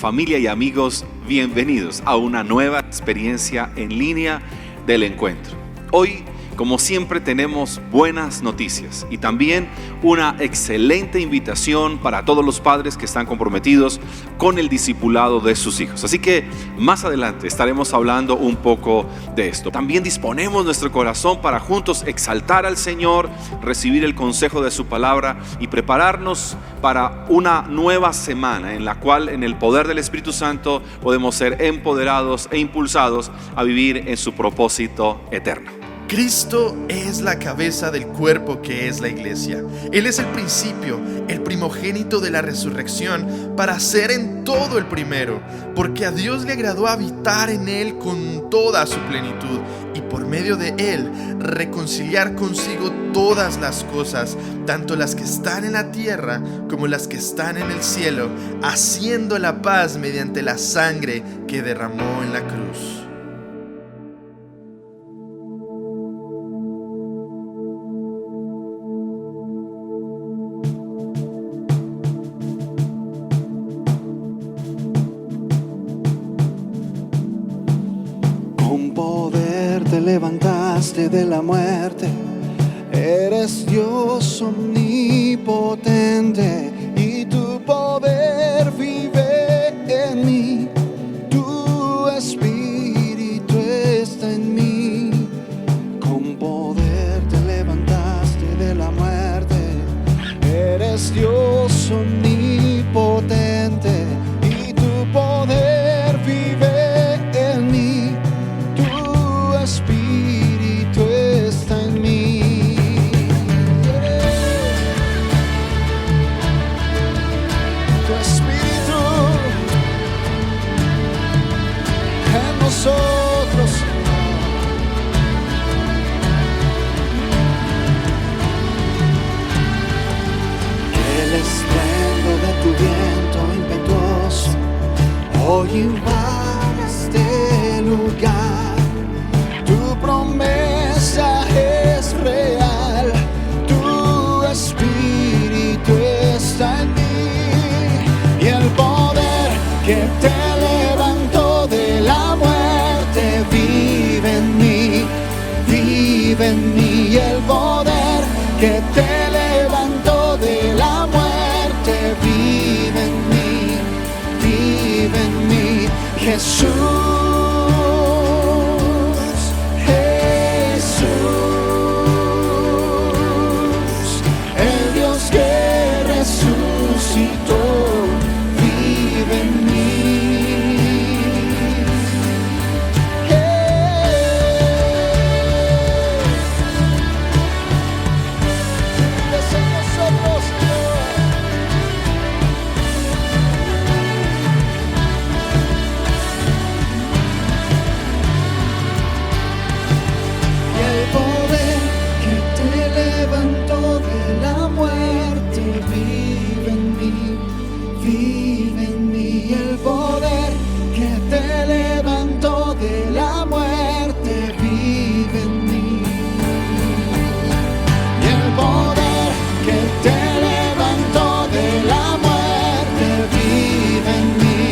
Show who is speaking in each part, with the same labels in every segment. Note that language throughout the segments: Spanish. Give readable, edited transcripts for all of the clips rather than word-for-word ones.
Speaker 1: familia y amigos, bienvenidos a una nueva experiencia en línea del encuentro. Hoy, como siempre, tenemos buenas noticias y también una excelente invitación para todos los padres que están comprometidos con el discipulado de sus hijos. Así que más adelante estaremos hablando un poco de esto. También disponemos nuestro corazón para juntos exaltar al Señor, recibir el consejo de su palabra y prepararnos para una nueva semana en la cual, en el poder del Espíritu Santo, podemos ser empoderados e impulsados a vivir en su propósito eterno.
Speaker 2: Cristo es la cabeza del cuerpo que es la iglesia. Él es el principio, el primogénito de la resurrección, para ser en todo el primero, porque a Dios le agradó habitar en él con toda su plenitud y por medio de él reconciliar consigo todas las cosas, tanto las que están en la tierra como las que están en el cielo, haciendo la paz mediante la sangre que derramó en la cruz.
Speaker 3: Levantaste de la muerte, eres Dios omnipotente y tu poder vive en mí, tu espíritu está en mí. Con poder te levantaste de la muerte, eres Dios omnipotente y tu poder vive en mí. Espíritu está en mí. Tu espíritu en nosotros. El estruendo de tu viento impetuoso hoy invade este lugar. Tu promesa es real, tu espíritu está en mí y el poder que te levantó de la muerte vive en mí, vive en mí. Y el poder que te levantó de la muerte vive en mí, vive en mí. Jesús, vive en mí. Vives en nosotros, y el poder que te levantó de la muerte vive en mí. Vive en mí el poder que te levantó de la muerte, vive en mí. Y el poder que te levantó de la muerte, vive en mí,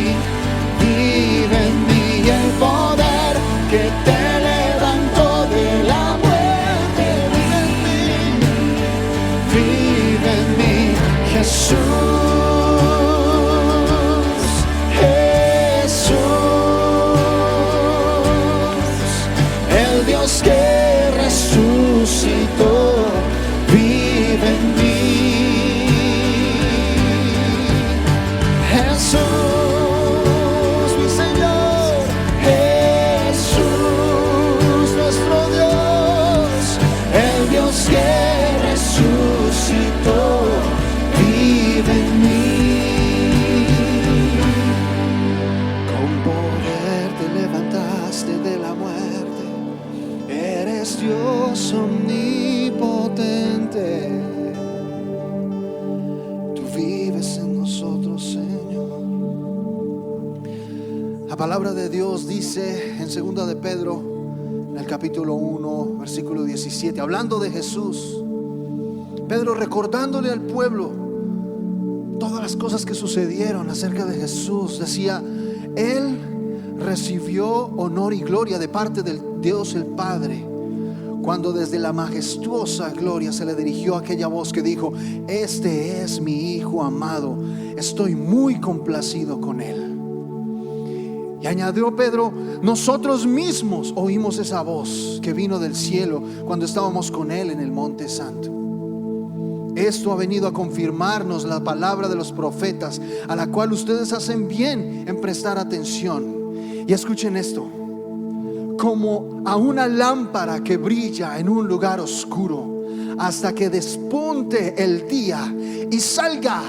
Speaker 3: vive en mí. Y el poder que te levantó de la muerte, vive en mí, vive en mí. Jesús. Que resucitó, vive en mí. Jesús, mi Señor, Jesús, nuestro Dios, el Dios que resucitó, vive en mí. Con poder te levantaste de la muerte, eres Dios omnipotente. Tú vives en nosotros, Señor. La palabra de Dios dice en 2 de Pedro, en el capítulo 1, versículo 17, hablando de Jesús, Pedro recordándole al pueblo todas las cosas que sucedieron acerca de Jesús, decía: Él recibió honor y gloria de parte del Dios el Padre, cuando desde la majestuosa gloria se le dirigió aquella voz que dijo: este es mi Hijo amado, estoy muy complacido con él. Y añadió Pedro: nosotros mismos oímos esa voz que vino del cielo cuando estábamos con él en el Monte Santo. Esto ha venido a confirmarnos la palabra de los profetas, a la cual ustedes hacen bien en prestar atención. Y escuchen esto: como a una lámpara que brilla en un lugar oscuro, hasta que despunte el día y salga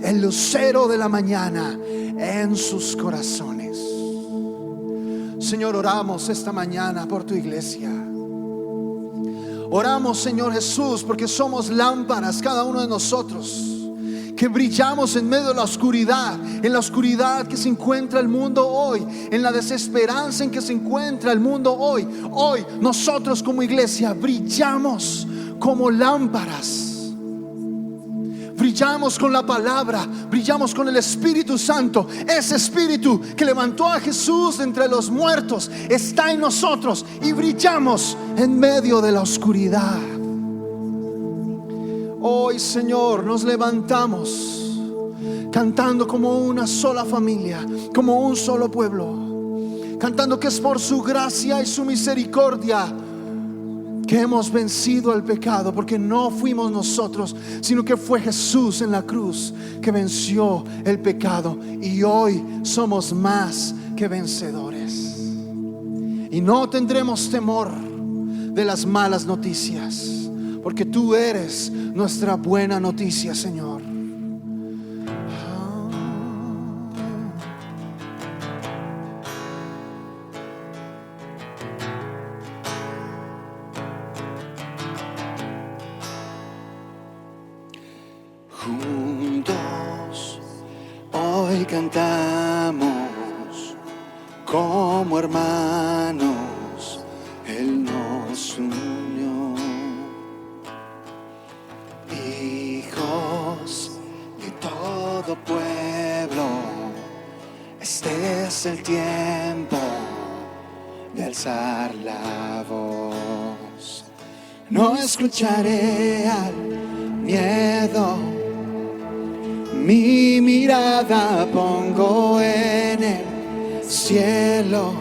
Speaker 3: el lucero de la mañana en sus corazones. Señor, oramos esta mañana por tu iglesia. Oramos, Señor Jesús, porque somos lámparas cada uno de nosotros, que brillamos en medio de la oscuridad, en la oscuridad que se encuentra el mundo hoy, en la desesperanza en que se encuentra el mundo hoy. Hoy nosotros como iglesia brillamos como lámparas. Brillamos con la palabra, brillamos con el Espíritu Santo. Ese Espíritu que levantó a Jesús de entre los muertos está en nosotros y brillamos en medio de la oscuridad. Hoy, Señor, nos levantamos cantando como una sola familia, como un solo pueblo, cantando que es por su gracia y su misericordia que hemos vencido el pecado, porque no fuimos nosotros, sino que fue Jesús en la cruz que venció el pecado, y hoy somos más que vencedores. Y no tendremos temor de las malas noticias, porque tú eres nuestra buena noticia, Señor.
Speaker 4: Juntos hoy cantamos como hermanos, Él nos unió. Hijos de todo pueblo, este es el tiempo de alzar la voz. No escucharé al miedo, mi mirada pongo en el cielo.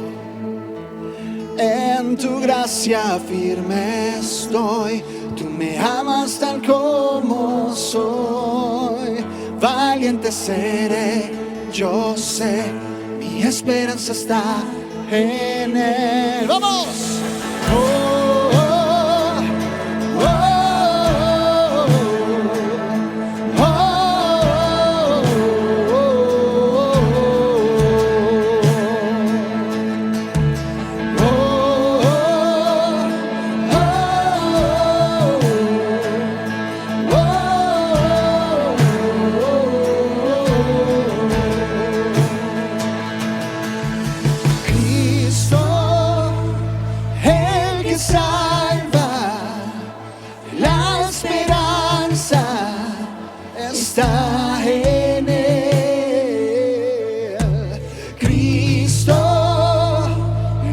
Speaker 4: En tu gracia firme estoy, tú me amas tal como soy. Valiente seré, yo sé, mi esperanza está en él. ¡Vamos! Está en él, Cristo,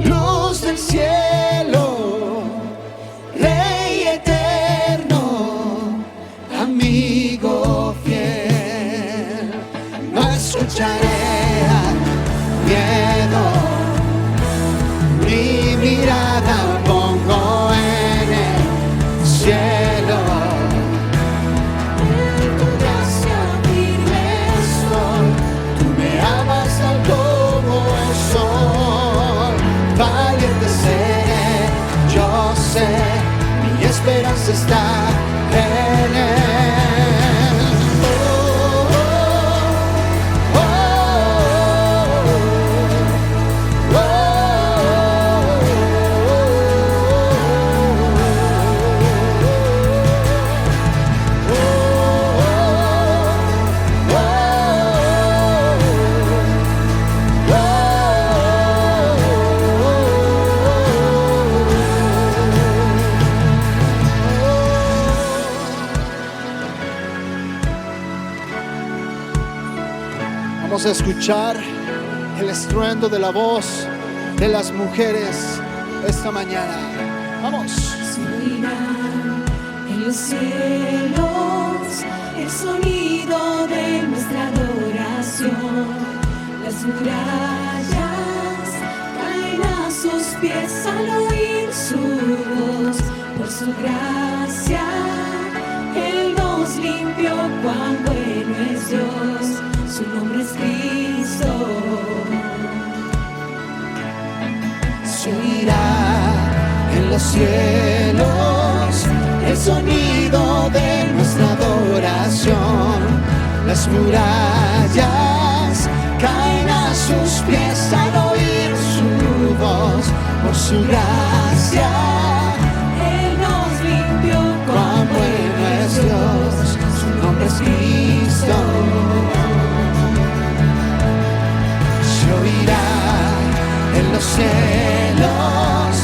Speaker 4: luz del cielo, Rey eterno, amigo fiel. No escucharé al miedo, mi mirada pongo en el cielo. Mi esperanza está en él. Oh, oh, oh, oh,
Speaker 3: Vamos a escuchar el estruendo de la voz de las mujeres esta mañana. Vamos.
Speaker 5: Subirán en los cielos el sonido de nuestra adoración. Las murallas caen a sus pies al oír su voz. Por su gracia Él nos limpió. Cuán bueno es Dios, su nombre es Cristo.
Speaker 3: Se oirá en los cielos el sonido de nuestra adoración. Las murallas caen a sus pies al oír su voz. Por su gracia
Speaker 5: Él nos limpió.
Speaker 3: cuán bueno es Dios, su nombre es Cristo. Se oirá en los cielos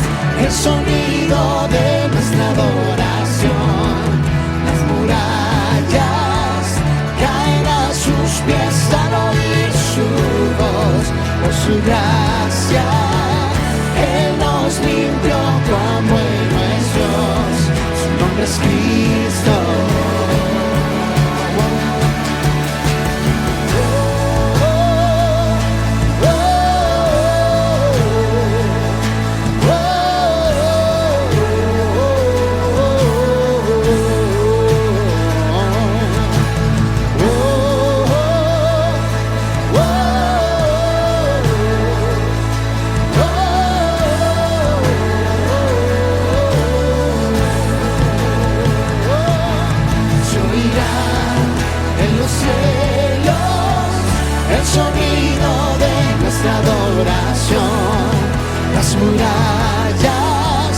Speaker 3: el sonido de nuestra adoración. Las murallas caen a sus pies al oír su voz. Por su gracia Él nos limpió. Cuán bueno es Dios, su nombre es Cristo. Se oirá en los cielos el sonido de nuestra adoración. Las murallas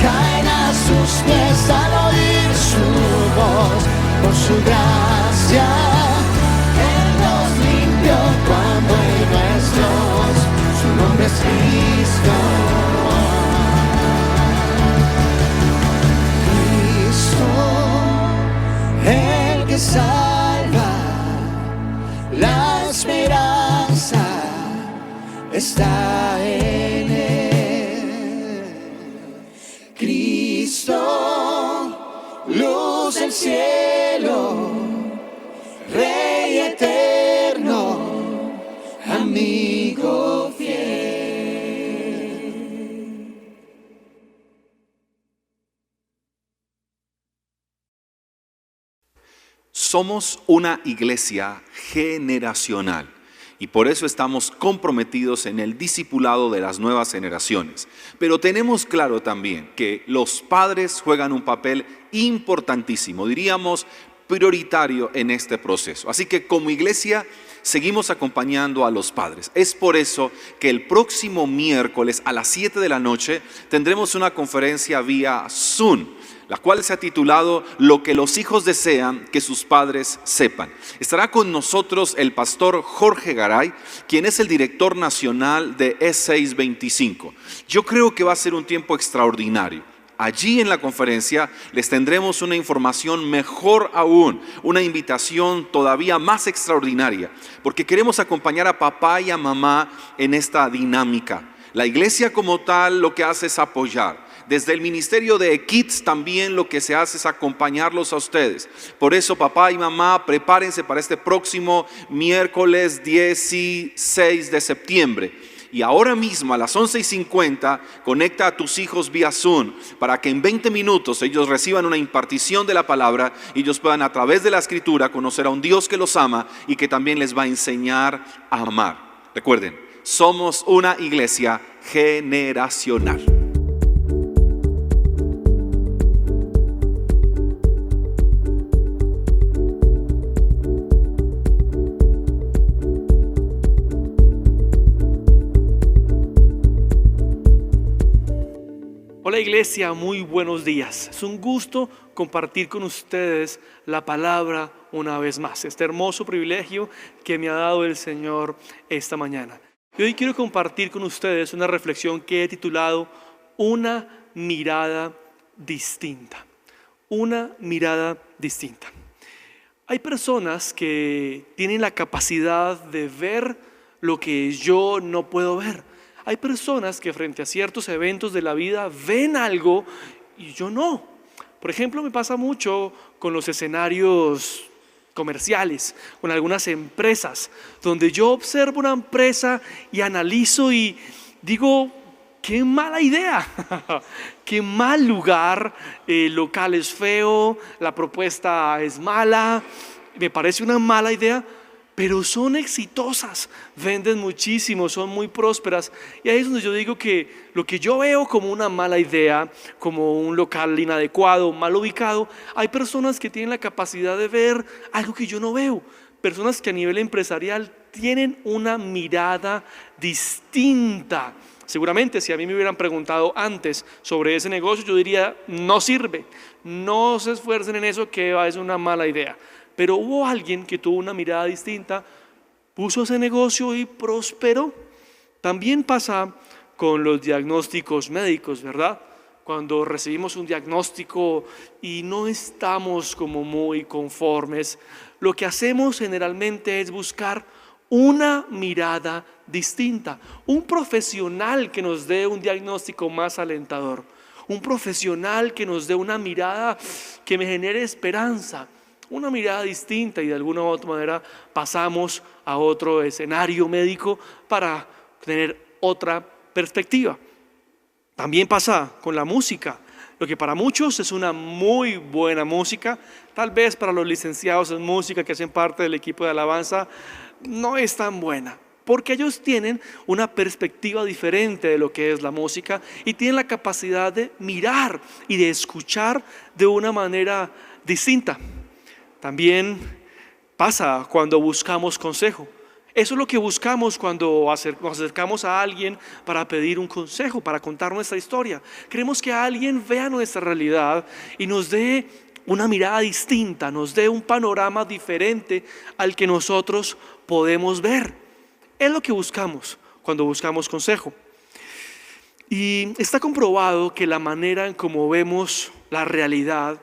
Speaker 3: caen a sus pies al oír su voz. Por su gracia Él nos limpió. Cuán bueno es Dios, su nombre es Cristo. El que salva, la esperanza está en Él. Cristo, luz del cielo, Rey eterno, amigo fiel.
Speaker 1: Somos una iglesia generacional y por eso estamos comprometidos en el discipulado de las nuevas generaciones. Pero tenemos claro también que los padres juegan un papel importantísimo, diríamos prioritario en este proceso. Así que como iglesia seguimos acompañando a los padres. Es por eso que el próximo miércoles a las 7 de la noche tendremos una conferencia vía Zoom, la cual se ha titulado Lo que los hijos desean que sus padres sepan. Estará con nosotros el pastor Jorge Garay, quien es el director nacional de E625. Yo creo que va a ser un tiempo extraordinario. Allí en la conferencia les tendremos una información mejor aún, una invitación todavía más extraordinaria, porque queremos acompañar a papá y a mamá en esta dinámica. La iglesia como tal lo que hace es apoyar. Desde el ministerio de Kids también lo que se hace es acompañarlos a ustedes. Por eso papá y mamá, prepárense para este próximo miércoles 16 de septiembre. Y ahora mismo a las 11:50 conecta a tus hijos vía Zoom para que en 20 minutos ellos reciban una impartición de la palabra y ellos puedan a través de la escritura conocer a un Dios que los ama y que también les va a enseñar a amar. Recuerden, somos una iglesia generacional.
Speaker 6: Hola iglesia, muy buenos días. Es un gusto compartir con ustedes la palabra una vez más. Este hermoso privilegio que me ha dado el Señor esta mañana. Y hoy quiero compartir con ustedes una reflexión que he titulado Una mirada distinta. Una mirada distinta. Hay personas que tienen la capacidad de ver lo que yo no puedo ver. Hay personas que frente a ciertos eventos de la vida ven algo y yo no. Por ejemplo, me pasa mucho con los escenarios comerciales, con algunas empresas, donde yo observo una empresa y analizo y digo, qué mala idea, qué mal lugar, el local es feo, la propuesta es mala, me parece una mala idea, pero son exitosas, venden muchísimo, son muy prósperas. Y ahí es donde yo digo que lo que yo veo como una mala idea, como un local inadecuado, mal ubicado, hay personas que tienen la capacidad de ver algo que yo no veo. Personas que a nivel empresarial tienen una mirada distinta. Seguramente si a mí me hubieran preguntado antes sobre ese negocio, yo diría, no sirve, no se esfuercen en eso, que es una mala idea. Pero hubo alguien que tuvo una mirada distinta, puso ese negocio y prosperó. También pasa con los diagnósticos médicos, ¿verdad? Cuando recibimos un diagnóstico y no estamos como muy conformes, lo que hacemos generalmente es buscar una mirada distinta, un profesional que nos dé un diagnóstico más alentador, un profesional que nos dé una mirada que me genere esperanza, una mirada distinta, y de alguna u otra manera pasamos a otro escenario médico para tener otra perspectiva. También pasa con la música. Lo que para muchos es una muy buena música, tal vez para los licenciados en música que hacen parte del equipo de alabanza no es tan buena, porque ellos tienen una perspectiva diferente de lo que es la música y tienen la capacidad de mirar y de escuchar de una manera distinta. También pasa cuando buscamos consejo. Eso es lo que buscamos cuando nos acercamos a alguien para pedir un consejo, para contar nuestra historia. Queremos que alguien vea nuestra realidad y nos dé una mirada distinta, nos dé un panorama diferente al que nosotros podemos ver. Es lo que buscamos cuando buscamos consejo. Y está comprobado que la manera en cómo vemos la realidad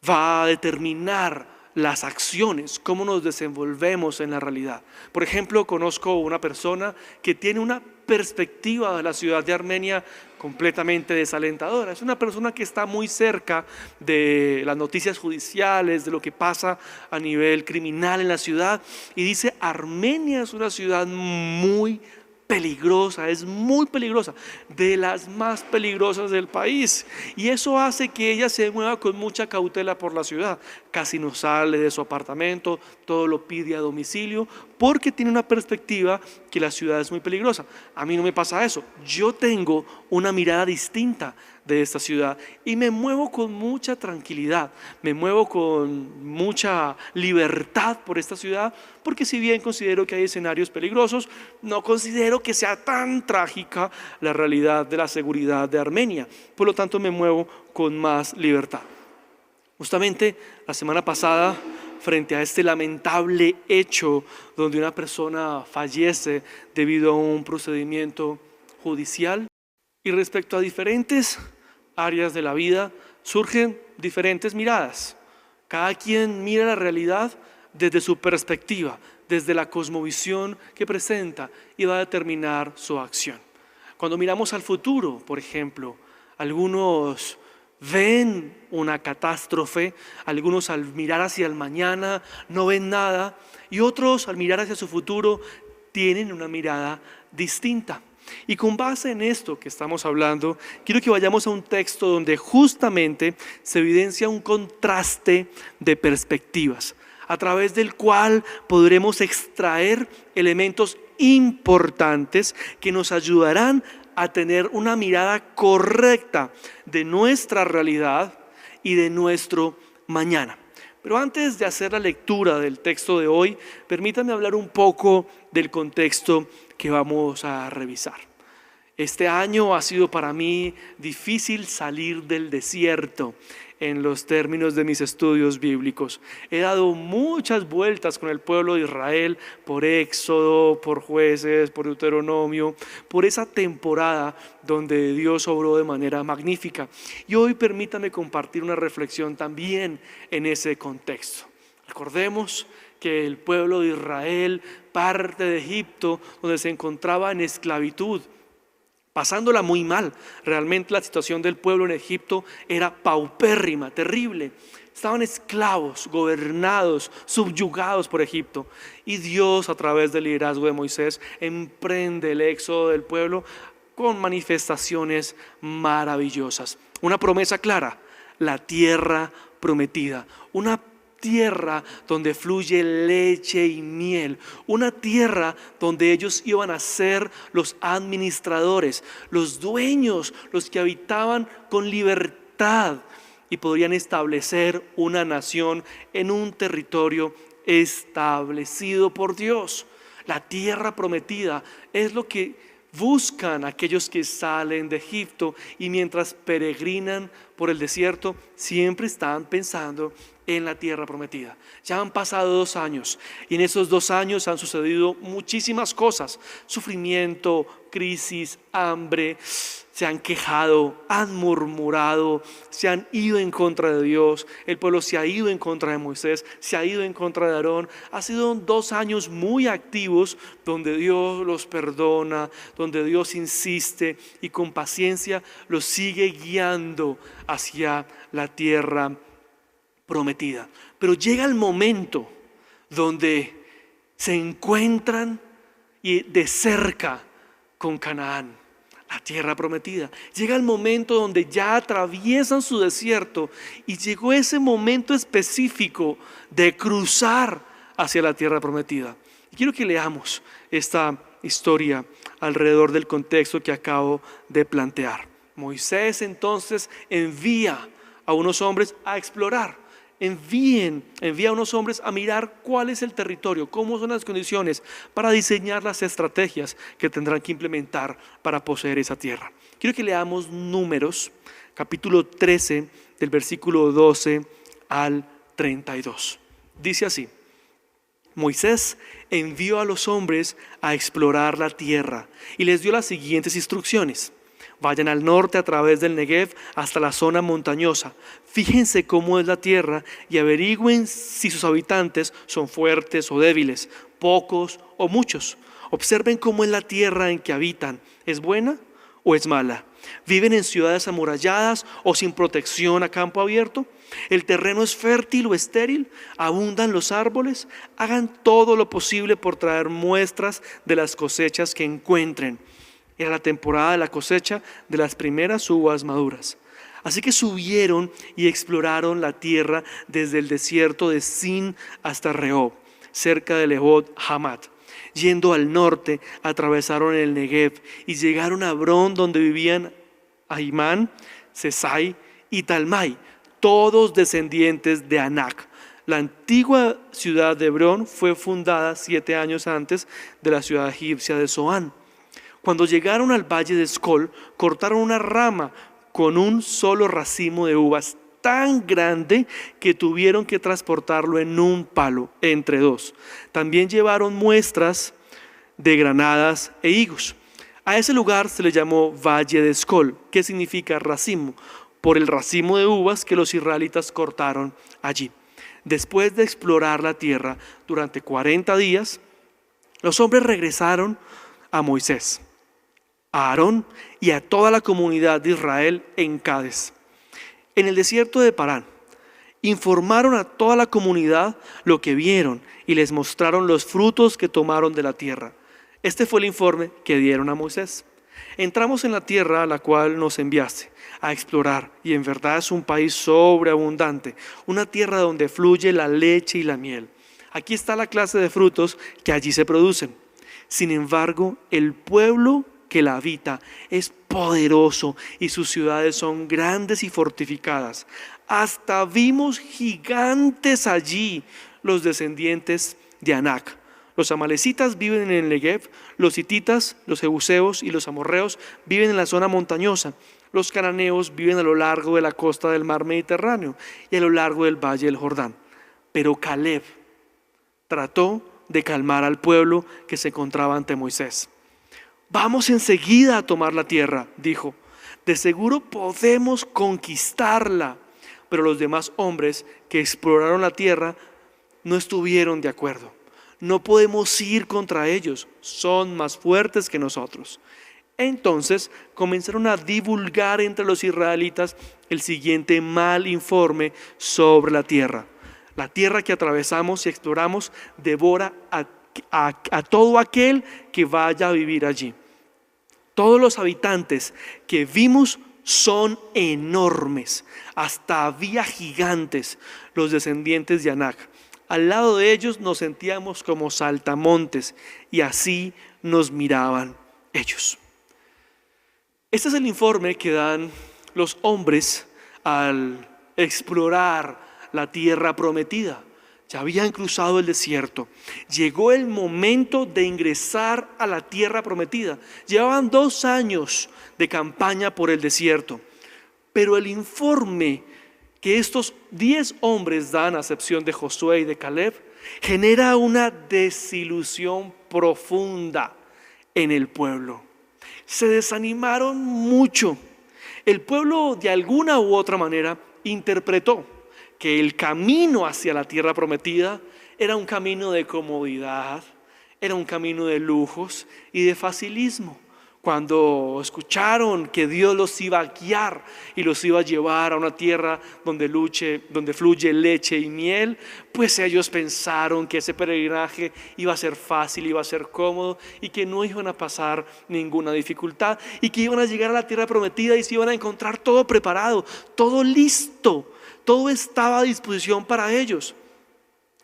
Speaker 6: va a determinar las acciones, cómo nos desenvolvemos en la realidad. Por ejemplo, conozco una persona que tiene una perspectiva de la ciudad de Armenia completamente desalentadora. Es una persona que está muy cerca de las noticias judiciales, de lo que pasa a nivel criminal en la ciudad, y dice: Armenia es una ciudad muy peligrosa, es muy peligrosa, de las más peligrosas del país, y eso hace que ella se mueva con mucha cautela por la ciudad. Casi no sale de su apartamento, todo lo pide a domicilio, porque tiene una perspectiva que la ciudad es muy peligrosa. A mí no me pasa eso, yo tengo una mirada distinta de esta ciudad y me muevo con mucha tranquilidad, me muevo con mucha libertad por esta ciudad, porque si bien considero que hay escenarios peligrosos, no considero que sea tan trágica la realidad de la seguridad de Armenia. Por lo tanto, me muevo con más libertad. Justamente la semana pasada, frente a este lamentable hecho donde una persona fallece debido a un procedimiento judicial, y respecto a diferentes áreas de la vida surgen diferentes miradas. Cada quien mira la realidad desde su perspectiva, desde la cosmovisión que presenta, y va a determinar su acción. Cuando miramos al futuro, por ejemplo, algunos ven una catástrofe, algunos al mirar hacia el mañana no ven nada, y otros al mirar hacia su futuro tienen una mirada distinta. Y con base en esto que estamos hablando, quiero que vayamos a un texto donde justamente se evidencia un contraste de perspectivas, a través del cual podremos extraer elementos importantes que nos ayudarán a tener una mirada correcta de nuestra realidad y de nuestro mañana. Pero antes de hacer la lectura del texto de hoy, permítanme hablar un poco del contexto que vamos a revisar. Este año ha sido para mí difícil salir del desierto en los términos de mis estudios bíblicos. He dado muchas vueltas con el pueblo de Israel por Éxodo, por Jueces, por Deuteronomio, por esa temporada donde Dios obró de manera magnífica. Y hoy permítame compartir una reflexión también en ese contexto. Recordemos que el pueblo de Israel parte de Egipto, donde se encontraba en esclavitud, pasándola muy mal. Realmente la situación del pueblo en Egipto era paupérrima, terrible. Estaban esclavos, gobernados, subyugados por Egipto. Y Dios, a través del liderazgo de Moisés, emprende el éxodo del pueblo con manifestaciones maravillosas. Una promesa clara: la tierra prometida. Una tierra donde fluye leche y miel, una tierra donde ellos iban a ser los administradores, los dueños, los que habitaban con libertad y podrían establecer una nación en un territorio establecido por Dios. La tierra prometida es lo que buscan aquellos que salen de Egipto y mientras peregrinan por el desierto siempre están pensando en la tierra prometida. Ya han pasado 2 años y en esos 2 años han sucedido muchísimas cosas: sufrimiento, crisis, hambre. Se han quejado, han murmurado, se han ido en contra de Dios. El pueblo se ha ido en contra de Moisés, se ha ido en contra de Aarón. Ha sido 2 años muy activos donde Dios los perdona, donde Dios insiste y con paciencia los sigue guiando hacia la tierra prometida. Pero llega el momento donde se encuentran y de cerca con Canaán, la tierra prometida. Llega el momento donde ya atraviesan su desierto y llegó ese momento específico de cruzar hacia la tierra prometida. Y quiero que leamos esta historia alrededor del contexto que acabo de plantear. Moisés entonces envía a unos hombres a explorar. Envía a unos hombres a mirar cuál es el territorio, cómo son las condiciones para diseñar las estrategias que tendrán que implementar para poseer esa tierra. Quiero que leamos Números, capítulo 13, del versículo 12 al 32. Dice así: Moisés envió a los hombres a explorar la tierra y les dio las siguientes instrucciones. Vayan al norte a través del Negev hasta la zona montañosa. Fíjense cómo es la tierra y averigüen si sus habitantes son fuertes o débiles, pocos o muchos. Observen cómo es la tierra en que habitan. ¿Es buena o es mala? ¿Viven en ciudades amuralladas o sin protección a campo abierto? ¿El terreno es fértil o estéril? ¿Abundan los árboles? Hagan todo lo posible por traer muestras de las cosechas que encuentren. Era la temporada de la cosecha de las primeras uvas maduras. Así que subieron y exploraron la tierra desde el desierto de Sin hasta Rehob, cerca de Lehot Hamat. Yendo al norte, atravesaron el Negev y llegaron a Hebrón, donde vivían Ahimán, Sesai y Talmai, todos descendientes de Anac. La antigua ciudad de Hebrón fue fundada 7 años antes de la ciudad egipcia de Zoán. Cuando llegaron al valle de Escol, cortaron una rama con un solo racimo de uvas tan grande que tuvieron que transportarlo en un palo, entre 2. También llevaron muestras de granadas e higos. A ese lugar se le llamó Valle de Escol, que significa racimo, por el racimo de uvas que los israelitas cortaron allí. Después de explorar la tierra durante 40 días, los hombres regresaron a Moisés, a Aarón y a toda la comunidad de Israel en Cades, en el desierto de Parán. Informaron a toda la comunidad lo que vieron y les mostraron los frutos que tomaron de la tierra. Este fue el informe que dieron a Moisés. Entramos en la tierra a la cual nos enviaste a explorar, y en verdad es un país sobreabundante, una tierra donde fluye la leche y la miel. Aquí está la clase de frutos que allí se producen. Sin embargo, el pueblo que la habita es poderoso y sus ciudades son grandes y fortificadas. Hasta vimos gigantes allí, los descendientes de Anac. Los amalecitas viven en el Negev, los hititas, los jebuseos y los amorreos viven en la zona montañosa. Los cananeos viven a lo largo de la costa del mar Mediterráneo y a lo largo del valle del Jordán. Pero Caleb trató de calmar al pueblo que se encontraba ante Moisés. Vamos enseguida a tomar la tierra, dijo. De seguro podemos conquistarla. Pero los demás hombres que exploraron la tierra no estuvieron de acuerdo. No podemos ir contra ellos, son más fuertes que nosotros. Entonces comenzaron a divulgar entre los israelitas el siguiente mal informe sobre la tierra. La tierra que atravesamos y exploramos devora a todo aquel que vaya a vivir allí. Todos los habitantes que vimos son enormes, hasta había gigantes, los descendientes de Anak. Al lado de ellos nos sentíamos como saltamontes y así nos miraban ellos. Este es el informe que dan los hombres al explorar la tierra prometida. Ya habían cruzado el desierto. Llegó el momento de ingresar a la tierra prometida. Llevaban 2 años de campaña por el desierto. Pero el informe que estos 10 hombres dan, a excepción de Josué y de Caleb, genera una desilusión profunda en el pueblo. Se desanimaron mucho. El pueblo, de alguna u otra manera, interpretó que el camino hacia la tierra prometida era un camino de comodidad, era un camino de lujos y de facilismo. Cuando escucharon que Dios los iba a guiar y los iba a llevar a una tierra donde fluye leche y miel, pues ellos pensaron que ese peregrinaje iba a ser fácil, iba a ser cómodo y que no iban a pasar ninguna dificultad y que iban a llegar a la tierra prometida y se iban a encontrar todo preparado, todo listo, todo estaba a disposición para ellos.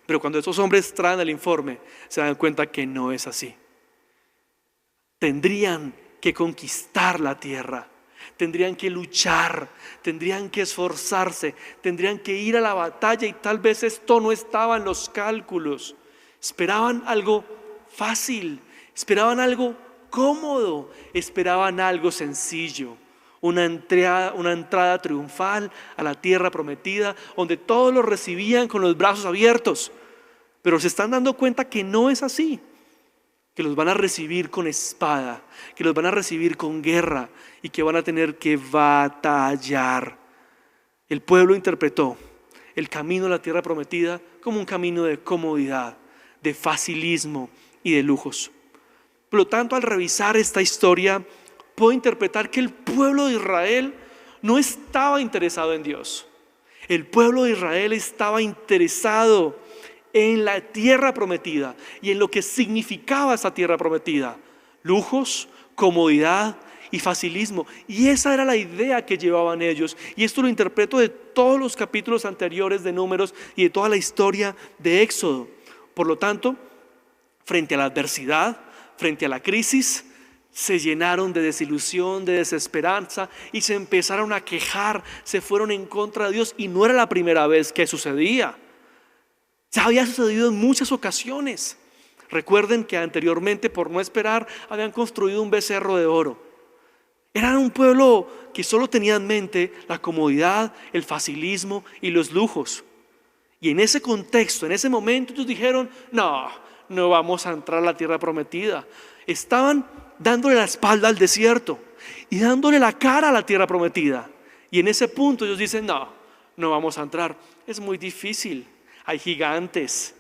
Speaker 6: Pero cuando estos hombres traen el informe, se dan cuenta que no es así. Tendrían que conquistar la tierra, tendrían que luchar, tendrían que esforzarse, tendrían que ir a la batalla y tal vez esto no estaba en los cálculos. Esperaban algo fácil, esperaban algo cómodo, esperaban algo sencillo, una entrada triunfal a la tierra prometida donde todos los recibían con los brazos abiertos, pero se están dando cuenta que no es así. Que los van a recibir con espada, que los van a recibir con guerra y que van a tener que batallar. El pueblo interpretó el camino a la tierra prometida como un camino de comodidad, de facilismo y de lujos. Por lo tanto, al revisar esta historia, puedo interpretar que el pueblo de Israel no estaba interesado en Dios. El pueblo de Israel estaba interesado en la tierra prometida y en lo que significaba esa tierra prometida: lujos, comodidad y facilismo. Y esa era la idea que llevaban ellos. Y esto lo interpreto de todos los capítulos anteriores de Números y de toda la historia de Éxodo. Por lo tanto, frente a la adversidad, frente a la crisis, se llenaron de desilusión, de desesperanza y se empezaron a quejar, se fueron en contra de Dios. Y no era la primera vez que sucedía. Ya había sucedido en muchas ocasiones. Recuerden que anteriormente, por no esperar, habían construido un becerro de oro. Eran un pueblo que solo tenía en mente la comodidad, el facilismo y los lujos. Y en ese contexto, en ese momento, ellos dijeron: no vamos a entrar a la tierra prometida. Estaban dándole la espalda al desierto y dándole la cara a la tierra prometida. Y en ese punto ellos dicen: no vamos a entrar. Es muy difícil. Hay gigantes,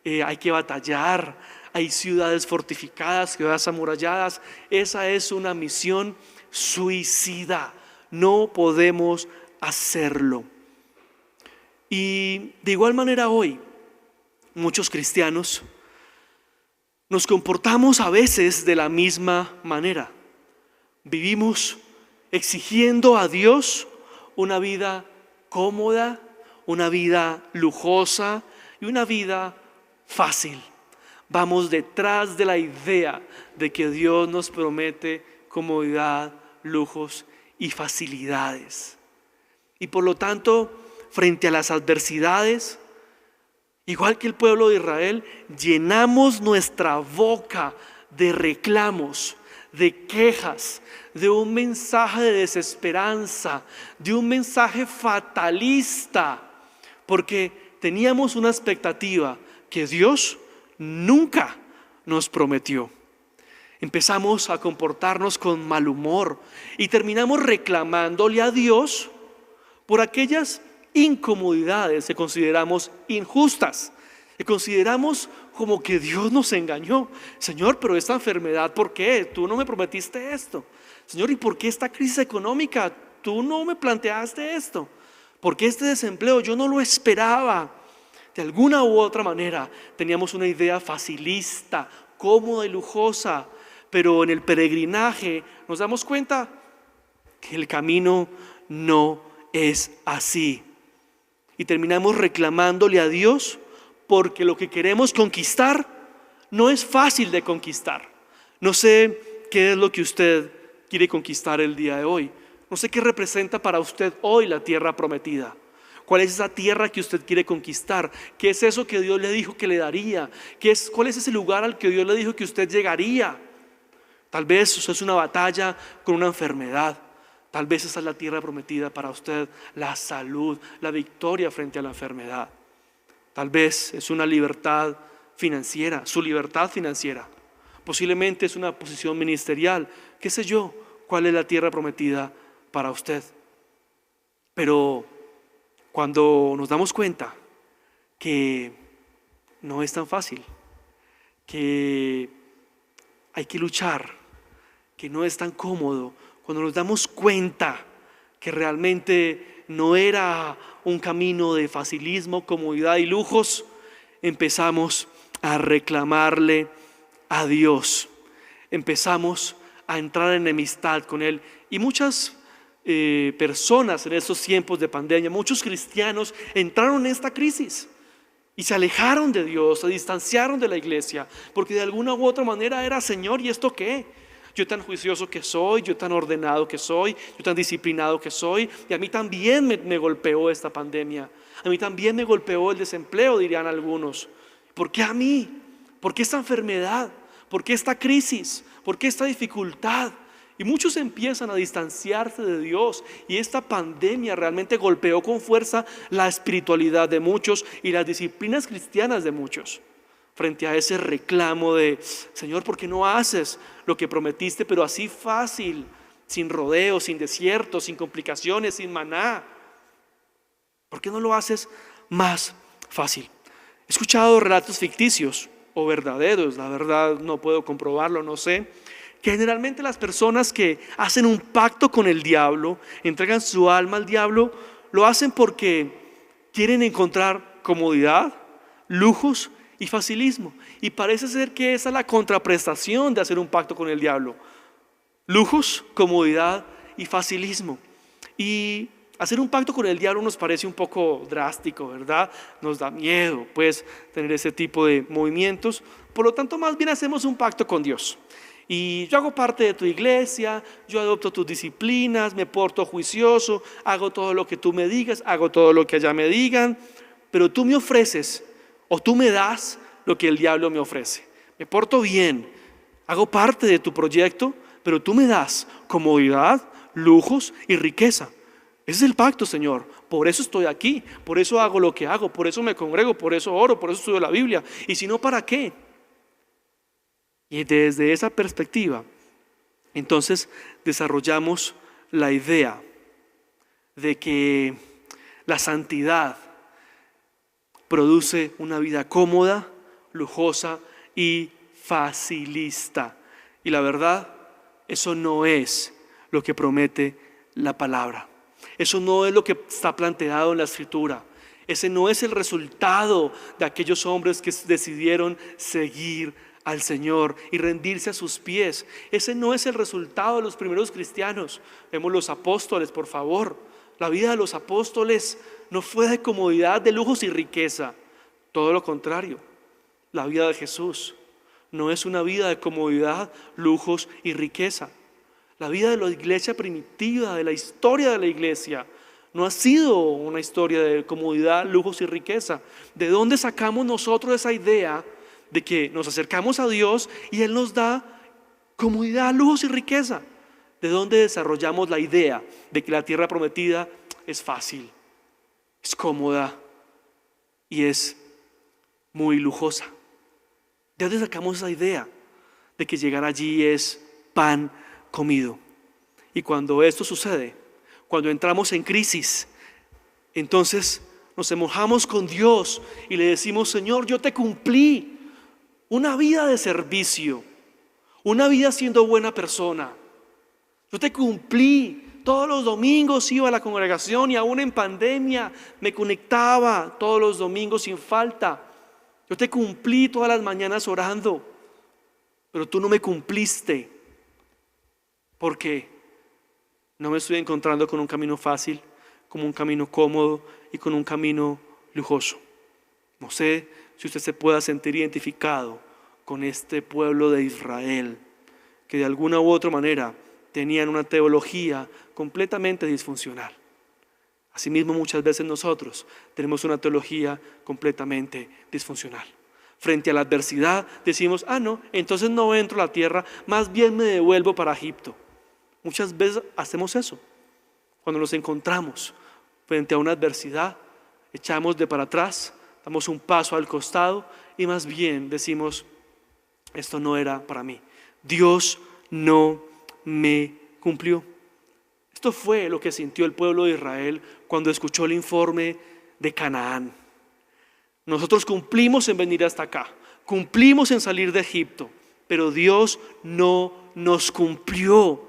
Speaker 6: hay que batallar, hay ciudades fortificadas, ciudades amuralladas. Esa es una misión suicida, no podemos hacerlo. Y de igual manera hoy, muchos cristianos nos comportamos a veces de la misma manera. Vivimos exigiendo a Dios una vida cómoda, una vida lujosa y una vida fácil. Vamos detrás de la idea de que Dios nos promete comodidad, lujos y facilidades. Y por lo tanto, frente a las adversidades, igual que el pueblo de Israel, llenamos nuestra boca de reclamos, de quejas, de un mensaje de desesperanza, de un mensaje fatalista, porque teníamos una expectativa que Dios nunca nos prometió. Empezamos a comportarnos con mal humor y terminamos reclamándole a Dios por aquellas incomodidades que consideramos injustas. que consideramos como que Dios nos engañó. Señor, pero esta enfermedad, ¿por qué? Tú no me prometiste esto. Señor, ¿y por qué esta crisis económica? Tú no me planteaste esto. ¿Por qué este desempleo? Yo no lo esperaba. De alguna u otra manera teníamos una idea facilista, cómoda y lujosa, pero en el peregrinaje nos damos cuenta que el camino no es así. Y terminamos reclamándole a Dios porque lo que queremos conquistar no es fácil de conquistar. No sé qué es lo que usted quiere conquistar el día de hoy. No sé qué representa para usted hoy la tierra prometida. ¿Cuál es esa tierra que usted quiere conquistar? ¿Qué es eso que Dios le dijo que le daría? ¿Cuál es ese lugar al que Dios le dijo que usted llegaría? Tal vez eso es una batalla con una enfermedad. Tal vez esa es la tierra prometida para usted, la salud, la victoria frente a la enfermedad. Tal vez es una libertad financiera, su libertad financiera. Posiblemente es una posición ministerial. ¿Qué sé yo? ¿Cuál es la tierra prometida para usted? Pero cuando nos damos cuenta que no es tan fácil, que hay que luchar, que no es tan cómodo, cuando nos damos cuenta que realmente no era un camino de facilismo, comodidad y lujos, empezamos a reclamarle a Dios, empezamos a entrar en enemistad con Él. Y muchas personas en estos tiempos de pandemia, muchos cristianos entraron en esta crisis y se alejaron de Dios, se distanciaron de la iglesia, porque de alguna u otra manera era: Señor, ¿y esto qué? Yo tan juicioso que soy, yo tan ordenado que soy, yo tan disciplinado que soy, y a mí también me golpeó esta pandemia, a mí también me golpeó el desempleo, dirían algunos. ¿Por qué a mí? ¿Por qué esta enfermedad? ¿Por qué esta crisis? ¿Por qué esta dificultad? Y muchos empiezan a distanciarse de Dios, y esta pandemia realmente golpeó con fuerza la espiritualidad de muchos y las disciplinas cristianas de muchos. Frente a ese reclamo de: Señor, ¿por qué no haces lo que prometiste, pero así fácil, sin rodeos, sin desiertos, sin complicaciones, sin maná? ¿Por qué no lo haces más fácil? He escuchado relatos ficticios o verdaderos, la verdad no puedo comprobarlo, no sé, que generalmente las personas que hacen un pacto con el diablo, entregan su alma al diablo, lo hacen porque quieren encontrar comodidad, lujos y facilismo. Y parece ser que esa es la contraprestación de hacer un pacto con el diablo: lujos, comodidad y facilismo. Y hacer un pacto con el diablo nos parece un poco drástico, ¿verdad? Nos da miedo, pues, tener ese tipo de movimientos. Por lo tanto, más bien hacemos un pacto con Dios. Y yo hago parte de tu iglesia, yo adopto tus disciplinas, me porto juicioso, hago todo lo que tú me digas, hago todo lo que allá me digan, pero tú me ofreces o tú me das lo que el diablo me ofrece. Me porto bien, hago parte de tu proyecto, pero tú me das comodidad, lujos y riqueza. Ese es el pacto, Señor. Por eso estoy aquí, por eso hago lo que hago, por eso me congrego, por eso oro, por eso estudio la Biblia. Y si no, ¿para qué? Y desde esa perspectiva, entonces desarrollamos la idea de que la santidad produce una vida cómoda, lujosa y facilista. Y la verdad, eso no es lo que promete la palabra. Eso no es lo que está planteado en la Escritura. Ese no es el resultado de aquellos hombres que decidieron seguir al Señor y rendirse a sus pies. Ese no es el resultado de los primeros cristianos. Vemos los apóstoles, por favor. La vida de los apóstoles no fue de comodidad, de lujos y riqueza. Todo lo contrario. La vida de Jesús no es una vida de comodidad, lujos y riqueza. La vida de la iglesia primitiva, de la historia de la iglesia, no ha sido una historia de comodidad, lujos y riqueza. ¿De dónde sacamos nosotros esa idea de que nos acercamos a Dios y Él nos da comodidad, lujos y riqueza? ¿De dónde desarrollamos la idea de que la tierra prometida es fácil, es cómoda y es muy lujosa? ¿De dónde sacamos esa idea de que llegar allí es pan comido? Y cuando esto sucede, cuando entramos en crisis, entonces nos enojamos con Dios y le decimos: Señor, yo te cumplí una vida de servicio, una vida siendo buena persona. Yo te cumplí. Todos los domingos iba a la congregación y aún en pandemia me conectaba todos los domingos sin falta. Yo te cumplí todas las mañanas orando, pero tú no me cumpliste. ¿Por qué? No me estoy encontrando con un camino fácil, como un camino cómodo y con un camino lujoso. No sé si usted se pueda sentir identificado con este pueblo de Israel, que de alguna u otra manera tenían una teología completamente disfuncional. Asimismo, muchas veces nosotros tenemos una teología completamente disfuncional. Frente a la adversidad decimos: no, entonces no entro a la tierra, más bien me devuelvo para Egipto. Muchas veces hacemos eso. Cuando nos encontramos frente a una adversidad, echamos de para atrás, damos un paso al costado y más bien decimos: esto no era para mí. Dios no me cumplió. Esto fue lo que sintió el pueblo de Israel cuando escuchó el informe de Canaán. Nosotros cumplimos en venir hasta acá, cumplimos en salir de Egipto, pero Dios no nos cumplió.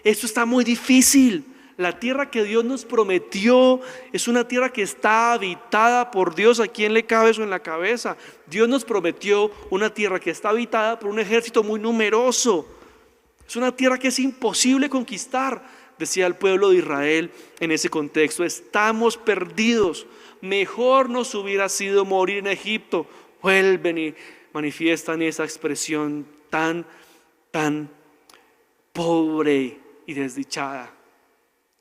Speaker 6: Esto está muy difícil. La tierra que Dios nos prometió es una tierra que está habitada por Dios. ¿A quién le cabe eso en la cabeza? Dios nos prometió una tierra que está habitada por un ejército muy numeroso. Es una tierra que es imposible conquistar, decía el pueblo de Israel en ese contexto. Estamos perdidos. Mejor nos hubiera sido morir en Egipto. Vuelven y manifiestan esa expresión tan pobre y desdichada.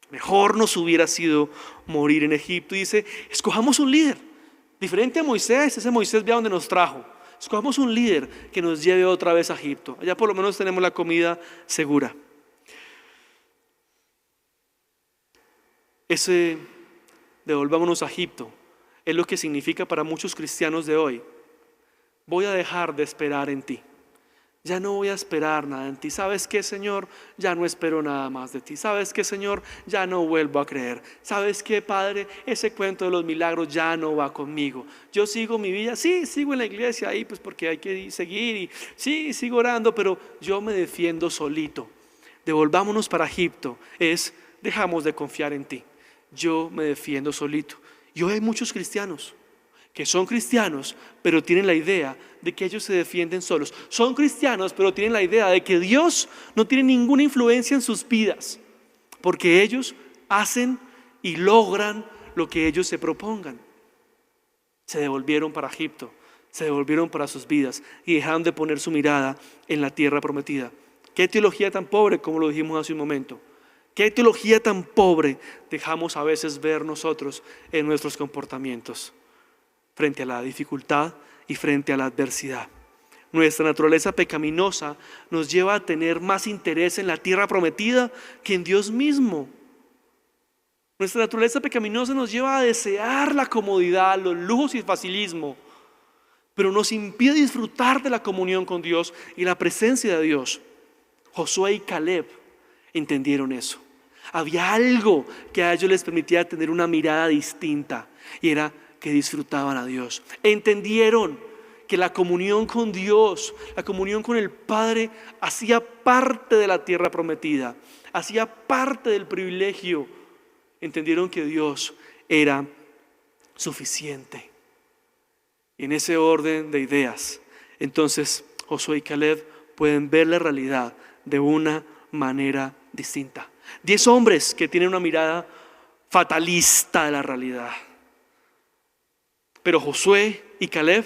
Speaker 6: Mejor nos hubiera sido morir en Egipto. Y dice: escojamos un líder diferente a Moisés. Ese Moisés ve a donde nos trajo. Escojamos un líder que nos lleve otra vez a Egipto. Allá por lo menos tenemos la comida segura. Ese devolvámonos a Egipto es lo que significa para muchos cristianos de hoy: voy a dejar de esperar en ti. Ya no voy a esperar nada en ti. ¿Sabes qué, Señor? Ya no espero nada más de ti. ¿Sabes qué, Señor? Ya no vuelvo a creer. ¿Sabes qué, Padre? Ese cuento de los milagros ya no va conmigo. Yo sigo mi vida. Sí, sigo en la iglesia ahí, pues porque hay que seguir. Y sí, sigo orando, pero yo me defiendo solito. Devolvámonos para Egipto es: dejamos de confiar en ti. Yo me defiendo solito. Y hoy hay muchos cristianos que son cristianos, pero tienen la idea de que ellos se defienden solos. Son cristianos, pero tienen la idea de que Dios no tiene ninguna influencia en sus vidas, porque ellos hacen y logran lo que ellos se propongan. Se devolvieron para Egipto, se devolvieron para sus vidas y dejaron de poner su mirada en la tierra prometida. Qué teología tan pobre, como lo dijimos hace un momento. Qué teología tan pobre dejamos a veces ver nosotros en nuestros comportamientos frente a la dificultad y frente a la adversidad. Nuestra naturaleza pecaminosa nos lleva a tener más interés en la tierra prometida que en Dios mismo. Nuestra naturaleza pecaminosa nos lleva a desear la comodidad, los lujos y el facilismo, pero nos impide disfrutar de la comunión con Dios y la presencia de Dios. Josué y Caleb entendieron eso. Había algo que a ellos les permitía tener una mirada distinta, y era que disfrutaban a Dios. Entendieron que la comunión con Dios, la comunión con el Padre, hacía parte de la tierra prometida, hacía parte del privilegio. Entendieron que Dios era suficiente. Y en ese orden de ideas, entonces Josué y Caleb pueden ver la realidad de una manera distinta. 10 hombres que tienen una mirada fatalista de la realidad. Pero Josué y Caleb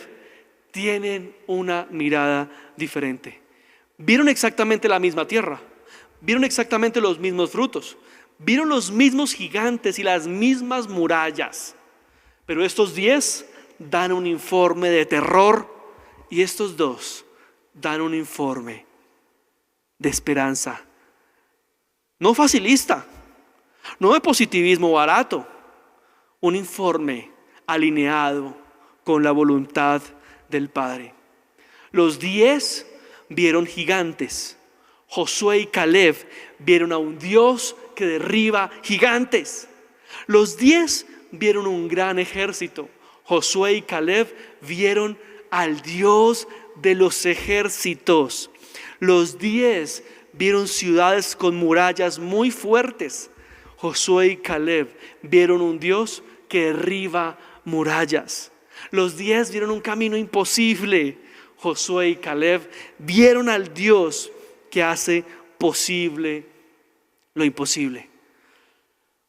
Speaker 6: tienen una mirada diferente. Vieron exactamente la misma tierra, vieron exactamente los mismos frutos, vieron los mismos gigantes y las mismas murallas. Pero estos 10 dan un informe de terror y estos 2 dan un informe de esperanza. No facilista, no de positivismo barato, un informe alineado con la voluntad del Padre. Los 10 vieron gigantes. Josué y Caleb vieron a un Dios que derriba gigantes. Los 10 vieron un gran ejército. Josué y Caleb vieron al Dios de los ejércitos. Los 10 vieron ciudades con murallas muy fuertes. Josué y Caleb vieron un Dios que derriba murallas. Los 10 vieron un camino imposible. Josué y Caleb vieron al Dios que hace posible lo imposible.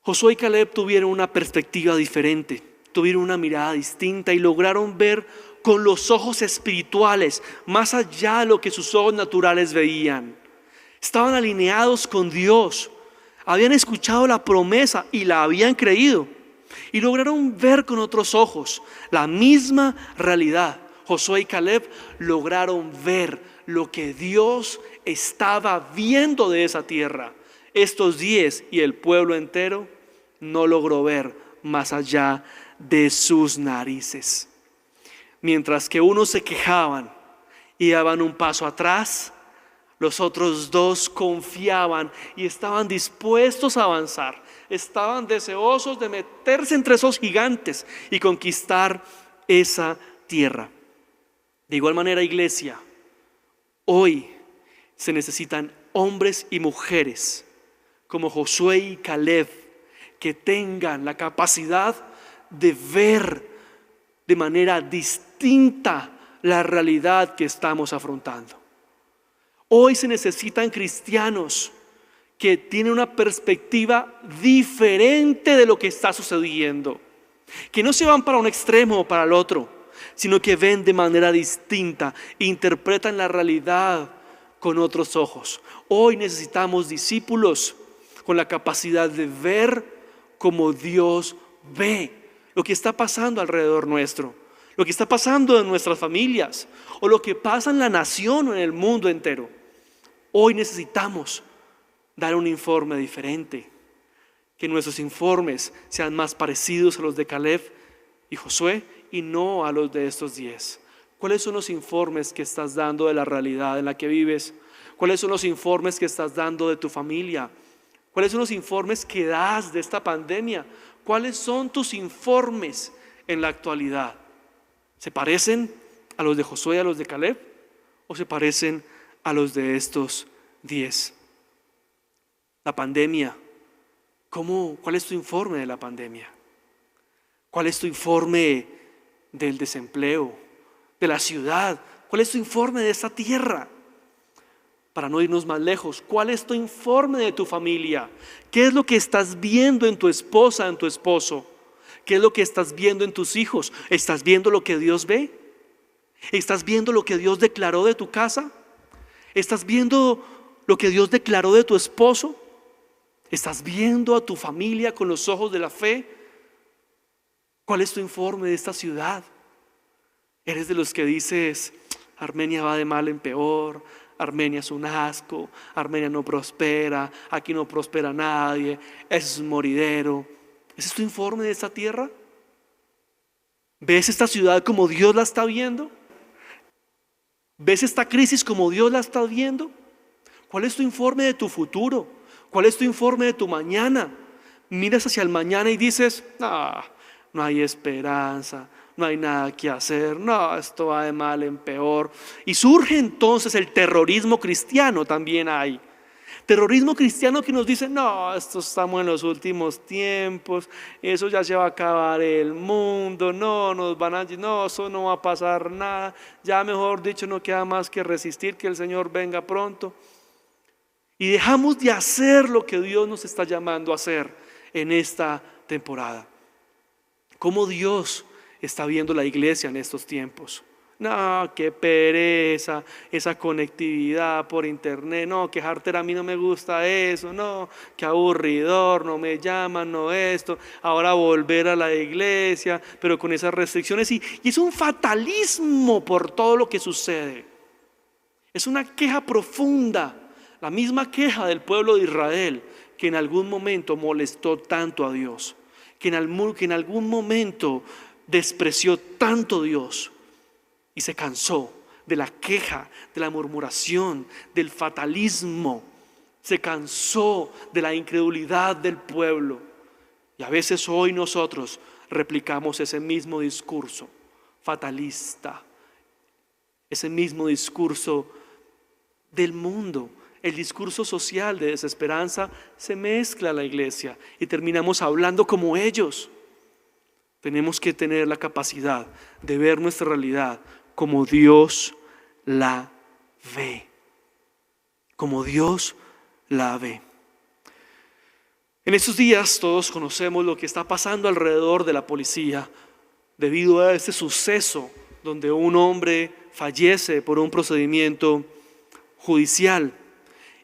Speaker 6: Josué y Caleb tuvieron una perspectiva diferente, tuvieron una mirada distinta y lograron ver con los ojos espirituales, más allá de lo que sus ojos naturales veían. Estaban alineados con Dios, habían escuchado la promesa y la habían creído. Y lograron ver con otros ojos la misma realidad. Josué y Caleb lograron ver lo que Dios estaba viendo de esa tierra. Estos 10 y el pueblo entero no logró ver más allá de sus narices. Mientras que unos se quejaban y daban un paso atrás, los otros 2 confiaban y estaban dispuestos a avanzar. Estaban deseosos de meterse entre esos gigantes y conquistar esa tierra. De igual manera, iglesia, hoy se necesitan hombres y mujeres como Josué y Caleb que tengan la capacidad de ver de manera distinta la realidad que estamos afrontando. Hoy se necesitan cristianos que tienen una perspectiva diferente de lo que está sucediendo, que no se van para un extremo o para el otro, sino que ven de manera distinta, interpretan la realidad con otros ojos. Hoy necesitamos discípulos con la capacidad de ver como Dios ve lo que está pasando alrededor nuestro, lo que está pasando en nuestras familias o lo que pasa en la nación o en el mundo entero. Hoy necesitamos dar un informe diferente, que nuestros informes sean más parecidos a los de Caleb y Josué y no a los de estos 10. ¿Cuáles son los informes que estás dando de la realidad en la que vives? ¿Cuáles son los informes que estás dando de tu familia? ¿Cuáles son los informes que das de esta pandemia? ¿Cuáles son tus informes en la actualidad? ¿Se parecen a los de Josué y a los de Caleb? ¿O se parecen a los de estos 10? La pandemia, ¿cuál es tu informe de la pandemia? ¿Cuál es tu informe del desempleo, de la ciudad? ¿Cuál es tu informe de esta tierra? Para no irnos más lejos, ¿cuál es tu informe de tu familia? ¿Qué es lo que estás viendo en tu esposa, en tu esposo? ¿Qué es lo que estás viendo en tus hijos? ¿Estás viendo lo que Dios ve? ¿Estás viendo lo que Dios declaró de tu casa? ¿Estás viendo lo que Dios declaró de tu esposo? ¿Estás viendo a tu familia con los ojos de la fe? ¿Cuál es tu informe de esta ciudad? ¿Eres de los que dices, Armenia va de mal en peor, Armenia es un asco, Armenia no prospera, aquí no prospera nadie, es un moridero? ¿Ese es tu informe de esta tierra? ¿Ves esta ciudad como Dios la está viendo? ¿Ves esta crisis como Dios la está viendo? ¿Cuál es tu informe de tu futuro? ¿Cuál es tu informe de tu mañana? Miras hacia el mañana y dices, no hay esperanza, no hay nada que hacer, no, esto va de mal en peor. Y surge entonces el terrorismo cristiano, también hay. Terrorismo cristiano que nos dice, no, esto estamos en los últimos tiempos, eso ya se va a acabar el mundo, no, eso no va a pasar nada, ya mejor dicho no queda más que resistir que el Señor venga pronto. Y dejamos de hacer lo que Dios nos está llamando a hacer en esta temporada. ¿Cómo Dios está viendo la iglesia en estos tiempos? No, qué pereza, esa conectividad por internet, no, que Harter a mí no me gusta eso, no, qué aburridor, no me llaman, no esto, ahora volver a la iglesia, pero con esas restricciones y es un fatalismo por todo lo que sucede. Es una queja profunda, la misma queja del pueblo de Israel que en algún momento molestó tanto a Dios, que en algún momento despreció tanto a Dios y se cansó de la queja, de la murmuración, del fatalismo, se cansó de la incredulidad del pueblo. Y a veces hoy nosotros replicamos ese mismo discurso fatalista, ese mismo discurso del mundo. El discurso social de desesperanza se mezcla a la iglesia y terminamos hablando como ellos. Tenemos que tener la capacidad de ver nuestra realidad como Dios la ve. Como Dios la ve. En estos días todos conocemos lo que está pasando alrededor de la policía debido a este suceso donde un hombre fallece por un procedimiento judicial.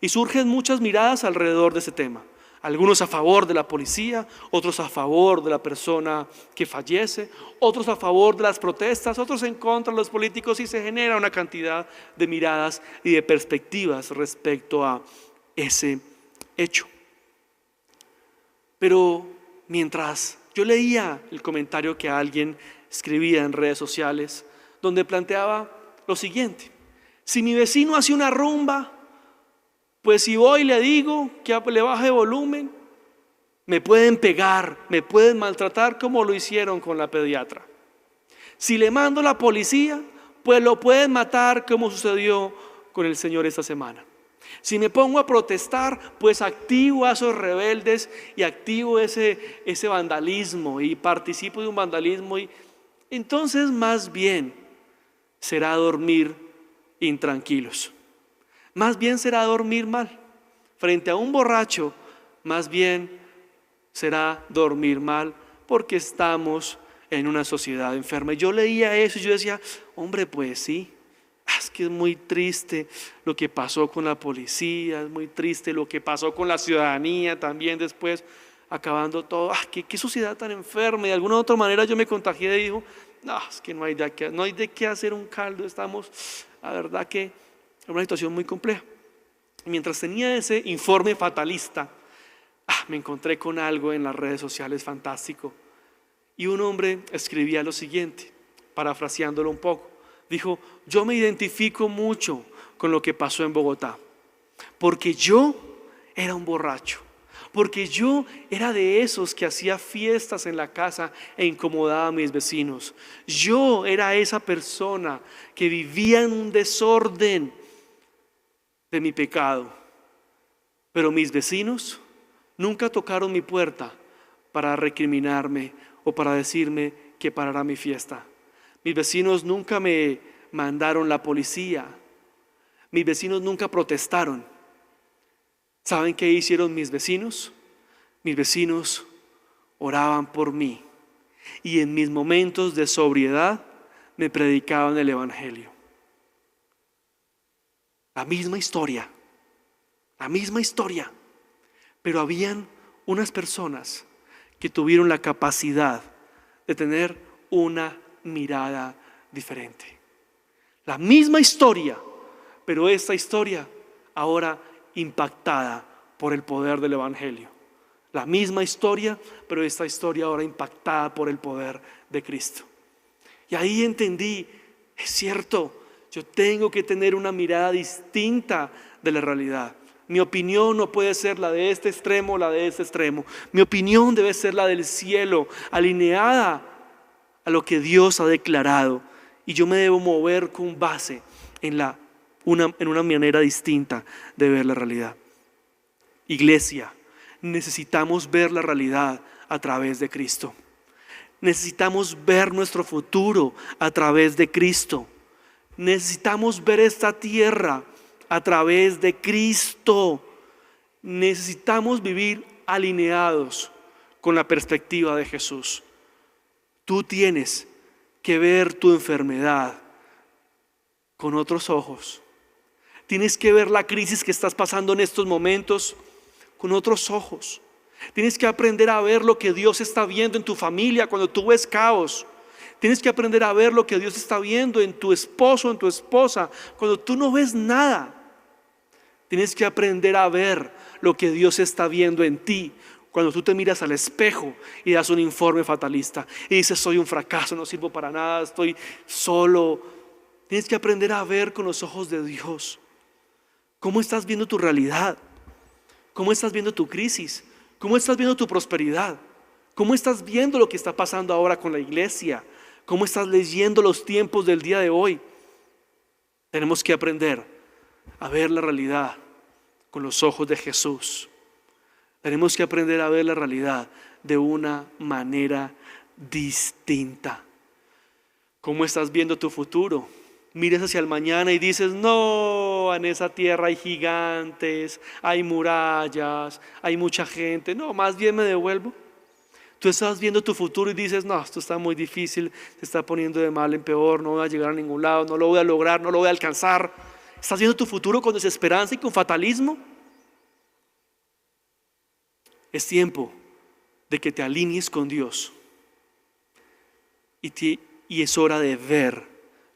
Speaker 6: Y surgen muchas miradas alrededor de ese tema. Algunos a favor de la policía, otros a favor de la persona que fallece, otros a favor de las protestas, otros en contra de los políticos, y se genera una cantidad de miradas y de perspectivas respecto a ese hecho. Pero mientras yo leía el comentario que alguien escribía en redes sociales, donde planteaba lo siguiente: si mi vecino hace una rumba, pues si voy y le digo que le baje volumen, me pueden pegar, me pueden maltratar como lo hicieron con la pediatra. Si le mando a la policía, pues lo pueden matar como sucedió con el Señor esta semana. Si me pongo a protestar, pues activo a esos rebeldes y activo ese vandalismo y participo de un vandalismo, y entonces más bien será dormir intranquilos. Más bien será dormir mal. Frente a un borracho, más bien será dormir mal, porque estamos en una sociedad enferma. Y yo leía eso y yo decía, hombre, pues sí, es que es muy triste lo que pasó con la policía, es muy triste lo que pasó con la ciudadanía también después, acabando todo. ¿Qué sociedad tan enferma? Y de alguna u otra manera yo me contagié y dijo, no, es que no hay de qué hacer un caldo, estamos, la verdad que en una situación muy compleja. Mientras tenía ese informe fatalista, me encontré con algo en las redes sociales fantástico. Y un hombre escribía lo siguiente, parafraseándolo un poco. Dijo, yo me identifico mucho con lo que pasó en Bogotá, porque yo era un borracho, porque yo era de esos que hacía fiestas en la casa e incomodaba a mis vecinos. Yo era esa persona que vivía en un desorden de mi pecado, pero mis vecinos nunca tocaron mi puerta para recriminarme o para decirme que parara mi fiesta. Mis vecinos nunca me mandaron la policía. Mis vecinos nunca protestaron. ¿Saben qué hicieron mis vecinos? Mis vecinos oraban por mí y en mis momentos de sobriedad me predicaban el evangelio. La misma historia, pero habían unas personas que tuvieron la capacidad de tener una mirada diferente. La misma historia, pero esta historia ahora impactada por el poder del evangelio. La misma historia, pero esta historia ahora impactada por el poder de Cristo. Y ahí entendí, es cierto, yo tengo que tener una mirada distinta de la realidad. Mi opinión no puede ser la de este extremo o la de este extremo. Mi opinión debe ser la del cielo, alineada a lo que Dios ha declarado. Y yo me debo mover con base en una manera distinta de ver la realidad. Iglesia, necesitamos ver la realidad a través de Cristo. Necesitamos ver nuestro futuro a través de Cristo. Necesitamos ver esta tierra a través de Cristo. Necesitamos vivir alineados con la perspectiva de Jesús. Tú tienes que ver tu enfermedad con otros ojos. Tienes que ver la crisis que estás pasando en estos momentos con otros ojos. Tienes que aprender a ver lo que Dios está viendo en tu familia cuando tú ves caos. Tienes que aprender a ver lo que Dios está viendo en tu esposo, en tu esposa, cuando tú no ves nada. Tienes que aprender a ver lo que Dios está viendo en ti cuando tú te miras al espejo y das un informe fatalista y dices, soy un fracaso, no sirvo para nada, estoy solo. Tienes que aprender a ver con los ojos de Dios. ¿Cómo estás viendo tu realidad? ¿Cómo estás viendo tu crisis? ¿Cómo estás viendo tu prosperidad? ¿Cómo estás viendo lo que está pasando ahora con la iglesia? ¿Cómo estás leyendo los tiempos del día de hoy? Tenemos que aprender a ver la realidad con los ojos de Jesús. Tenemos que aprender a ver la realidad de una manera distinta. ¿Cómo estás viendo tu futuro? Miras hacia el mañana y dices, no, en esa tierra hay gigantes, hay murallas, hay mucha gente. No, más bien me devuelvo. Tú estás viendo tu futuro y dices, no, esto está muy difícil, se está poniendo de mal en peor, no voy a llegar a ningún lado, no lo voy a lograr, no lo voy a alcanzar. ¿Estás viendo tu futuro con desesperanza y con fatalismo? Es tiempo de que te alinees con Dios y es hora de ver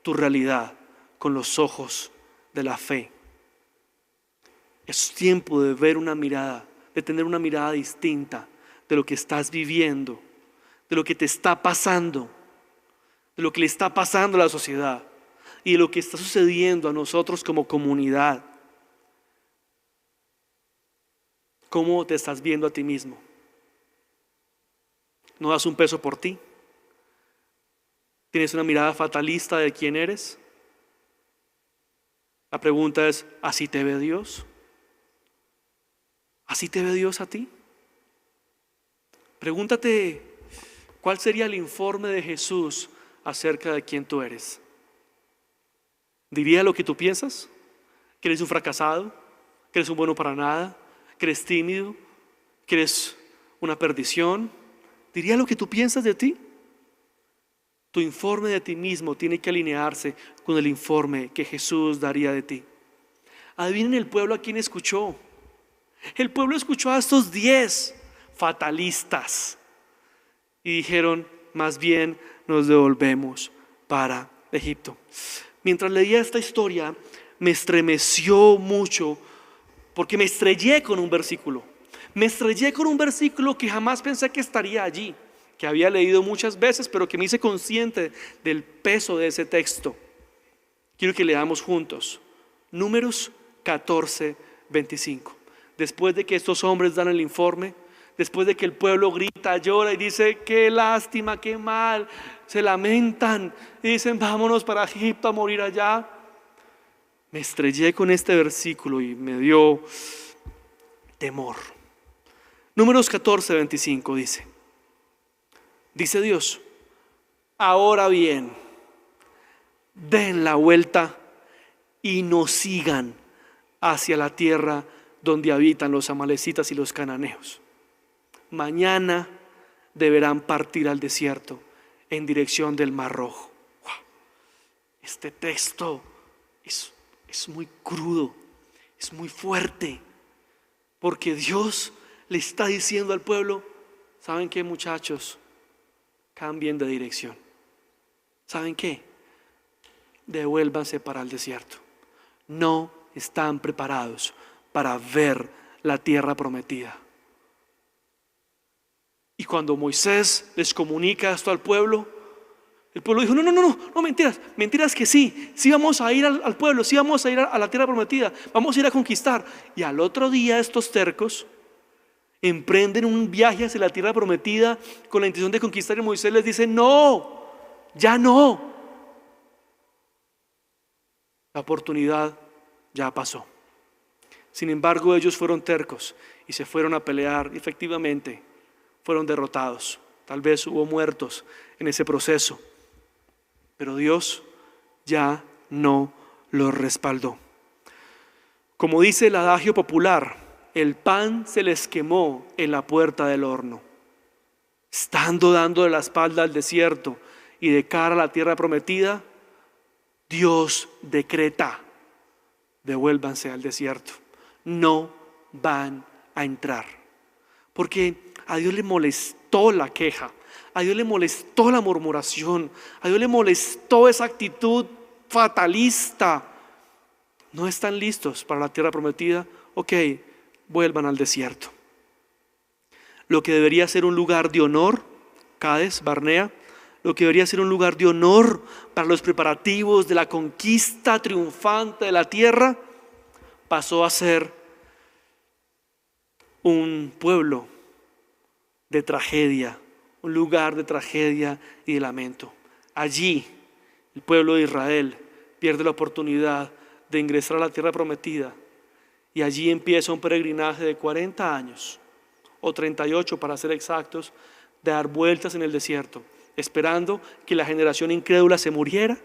Speaker 6: tu realidad con los ojos de la fe. Es tiempo de ver una mirada, de tener una mirada distinta de lo que estás viviendo, de lo que te está pasando, de lo que le está pasando a la sociedad y de lo que está sucediendo a nosotros como comunidad. ¿Cómo te estás viendo a ti mismo? ¿No das un peso por ti? ¿Tienes una mirada fatalista de quién eres? La pregunta es, ¿así te ve Dios? ¿Así te ve Dios a ti? Pregúntate, ¿cuál sería el informe de Jesús acerca de quién tú eres? ¿Diría lo que tú piensas? ¿Que eres un fracasado? ¿Que eres un bueno para nada? ¿Que eres tímido? ¿Que eres una perdición? ¿Diría lo que tú piensas de ti? Tu informe de ti mismo tiene que alinearse con el informe que Jesús daría de ti. Adivinen el pueblo a quién escuchó. El pueblo escuchó a estos 10 fatalistas y dijeron, más bien nos devolvemos para Egipto. Mientras leía esta historia, me estremeció mucho porque me estrellé con un versículo. Me estrellé con un versículo que jamás pensé que estaría allí, que había leído muchas veces, pero que me hice consciente del peso de ese texto. Quiero que leamos juntos. Números 14, 25. Después de que estos hombres dan el informe, después de que el pueblo grita, llora y dice, qué lástima, qué mal, se lamentan y dicen, vámonos para Egipto a morir allá. Me estrellé con este versículo y me dio temor. Números 14, 25 dice Dios, ahora bien, den la vuelta y no sigan hacia la tierra donde habitan los amalecitas y los cananeos. Mañana deberán partir al desierto en dirección del Mar Rojo. Wow. Este texto es muy crudo, es muy fuerte, porque Dios le está diciendo al pueblo, ¿saben qué, muchachos? Cambien de dirección. ¿Saben qué? Devuélvanse para el desierto. No están preparados para ver la tierra prometida. Y cuando Moisés les comunica esto al pueblo, el pueblo dijo, no, mentiras que sí vamos a ir al pueblo, sí vamos a ir a la tierra prometida, vamos a ir a conquistar. Y al otro día estos tercos emprenden un viaje hacia la tierra prometida con la intención de conquistar, y Moisés les dice, no, ya no. La oportunidad ya pasó. Sin embargo, ellos fueron tercos y se fueron a pelear. Efectivamente, fueron derrotados. Tal vez hubo muertos en ese proceso, pero Dios ya no los respaldó. Como dice el adagio popular, el pan se les quemó en la puerta del horno. Estando dando de la espalda al desierto y de cara a la tierra prometida, Dios decreta, devuélvanse al desierto. No van a entrar, porque a Dios le molestó la queja, a Dios le molestó la murmuración, a Dios le molestó esa actitud fatalista. No están listos para la tierra prometida, ok, vuelvan al desierto. Lo que debería ser un lugar de honor, Cades, Barnea, lo que debería ser un lugar de honor para los preparativos de la conquista triunfante de la tierra, pasó a ser un pueblo de tragedia un lugar de tragedia y de lamento. Allí el pueblo de Israel pierde la oportunidad de ingresar a la tierra prometida, y allí empieza un peregrinaje de 40 años, o 38 para ser exactos, de dar vueltas en el desierto, esperando que la generación incrédula se muriera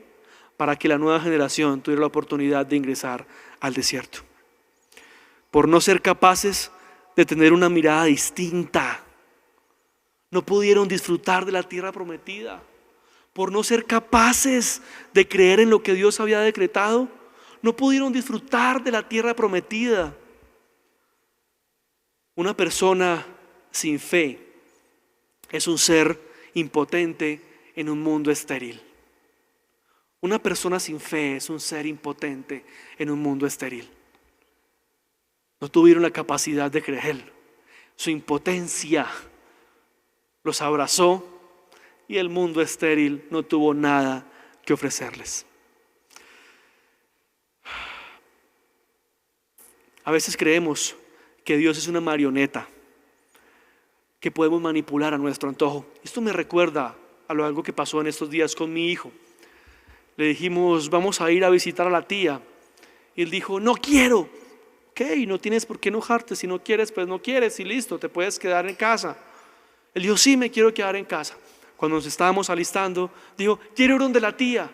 Speaker 6: para que la nueva generación tuviera la oportunidad de ingresar al desierto. Por no ser capaces de tener una mirada distinta, no pudieron disfrutar de la tierra prometida. Por no ser capaces de creer en lo que Dios había decretado, no pudieron disfrutar de la tierra prometida. Una persona sin fe es un ser impotente en un mundo estéril. Una persona sin fe es un ser impotente en un mundo estéril. No tuvieron la capacidad de creer. Su impotencia los abrazó y el mundo estéril no tuvo nada que ofrecerles. A veces creemos que Dios es una marioneta que podemos manipular a nuestro antojo. Esto me recuerda a algo que pasó en estos días con mi hijo. Le dijimos, vamos a ir a visitar a la tía. Y él dijo, no quiero. Ok, no tienes por qué enojarte. Si no quieres, pues no quieres y listo, te puedes quedar en casa. Él dijo, sí, me quiero quedar en casa. Cuando nos estábamos alistando, dijo, quiero ir donde la tía.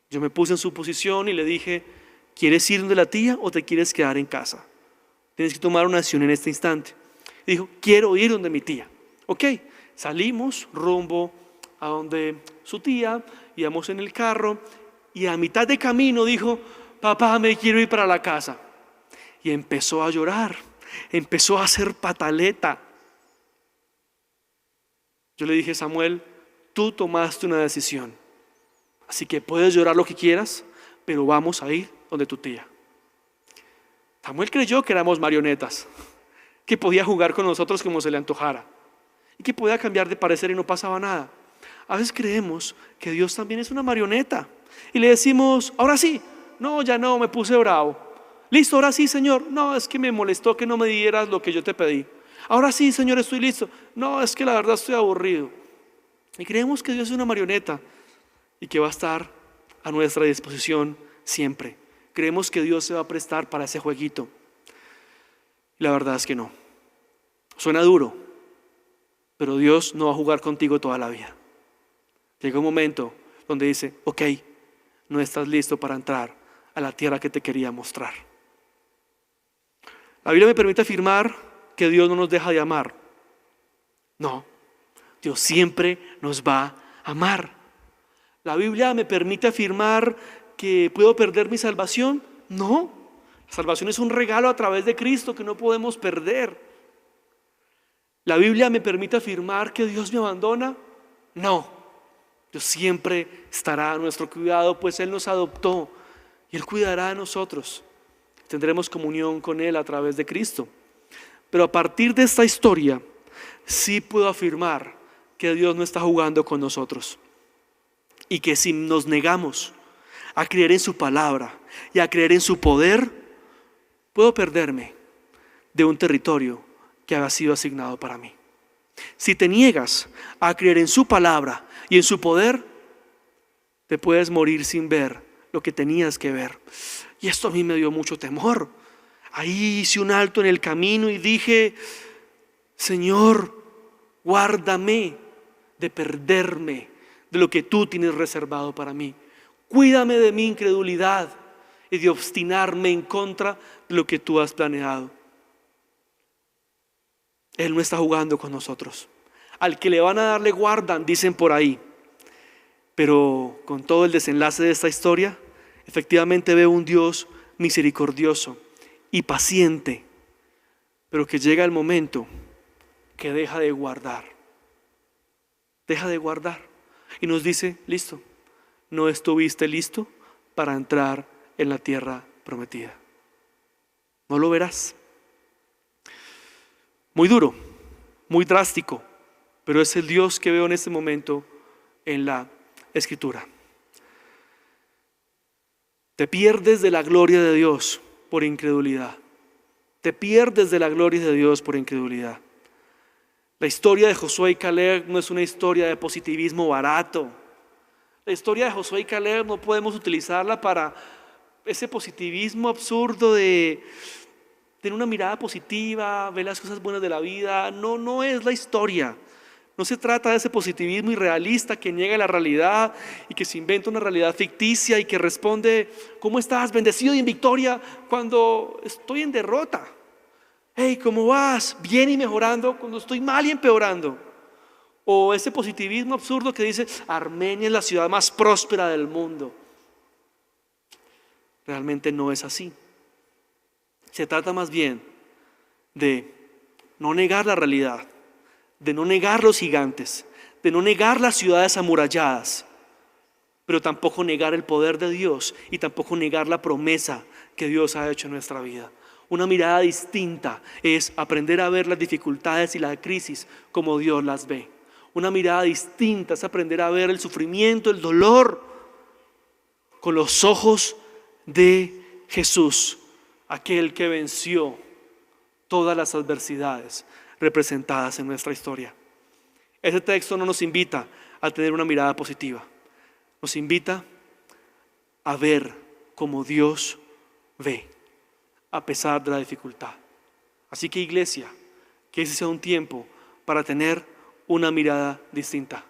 Speaker 6: Yo me puse en su posición y le dije, ¿quieres ir donde la tía o te quieres quedar en casa? Tienes que tomar una decisión en este instante. Y dijo, quiero ir donde mi tía. Ok, salimos rumbo a donde su tía, íbamos en el carro y a mitad de camino dijo, papá, me quiero ir para la casa. Y empezó a llorar, empezó a hacer pataleta. Yo le dije, Samuel, tú tomaste una decisión, así que puedes llorar lo que quieras, pero vamos a ir donde tu tía. Samuel creyó que éramos marionetas, que podía jugar con nosotros como se le antojara y que podía cambiar de parecer y no pasaba nada. A veces creemos que Dios también es una marioneta y le decimos, ahora sí, no, ya no, me puse bravo. Listo, ahora sí, Señor, no, es que me molestó que no me dieras lo que yo te pedí. Ahora sí, Señor, estoy listo. No, es que la verdad estoy aburrido. Y creemos que Dios es una marioneta y que va a estar a nuestra disposición siempre. Creemos que Dios se va a prestar para ese jueguito. Y la verdad es que no. Suena duro, pero Dios no va a jugar contigo toda la vida. Llega un momento donde dice, ok, no estás listo para entrar a la tierra que te quería mostrar. La Biblia me permite afirmar que Dios no nos deja de amar. No, Dios siempre nos va a amar. La Biblia me permite afirmar que puedo perder mi salvación. No, la salvación es un regalo a través de Cristo que no podemos perder. La Biblia me permite afirmar que Dios me abandona. No, Dios siempre estará a nuestro cuidado, pues Él nos adoptó y Él cuidará de nosotros. Tendremos comunión con Él a través de Cristo. Pero a partir de esta historia, sí puedo afirmar que Dios no está jugando con nosotros. Y que si nos negamos a creer en su palabra y a creer en su poder, puedo perderme de un territorio que ha sido asignado para mí. Si te niegas a creer en su palabra y en su poder, te puedes morir sin ver lo que tenías que ver. Y esto a mí me dio mucho temor. Ahí hice un alto en el camino y dije, Señor, guárdame de perderme de lo que tú tienes reservado para mí. Cuídame de mi incredulidad y de obstinarme en contra de lo que tú has planeado. Él no está jugando con nosotros. Al que le van a dar le guardan, dicen por ahí. Pero con todo el desenlace de esta historia, efectivamente veo un Dios misericordioso y paciente, pero que llega el momento que deja de guardar. Deja de guardar y nos dice, listo, no estuviste listo para entrar en la tierra prometida. No lo verás. Muy duro, muy drástico, pero es el Dios que veo en este momento en la Escritura. Te pierdes de la gloria de Dios por incredulidad. Te pierdes de la gloria de Dios por incredulidad. La historia de Josué y Caleb no es una historia de positivismo barato. La historia de Josué y Caleb no podemos utilizarla para ese positivismo absurdo de tener una mirada positiva, ver las cosas buenas de la vida. No es la historia. No se trata de ese positivismo irrealista que niega la realidad y que se inventa una realidad ficticia y que responde: ¿cómo estás? Bendecido y en victoria, cuando estoy en derrota. Hey, ¿cómo vas? Bien y mejorando cuando estoy mal y empeorando. O ese positivismo absurdo que dice: Armenia es la ciudad más próspera del mundo. Realmente no es así. Se trata más bien de no negar la realidad, de no negar los gigantes, de no negar las ciudades amuralladas, pero tampoco negar el poder de Dios y tampoco negar la promesa que Dios ha hecho en nuestra vida. Una mirada distinta es aprender a ver las dificultades y la crisis como Dios las ve. Una mirada distinta es aprender a ver el sufrimiento, el dolor con los ojos de Jesús, aquel que venció todas las adversidades representadas en nuestra historia. Ese texto no nos invita a tener una mirada positiva, nos invita a ver como Dios ve, a pesar de la dificultad. Así que, iglesia, que ese sea un tiempo para tener una mirada distinta.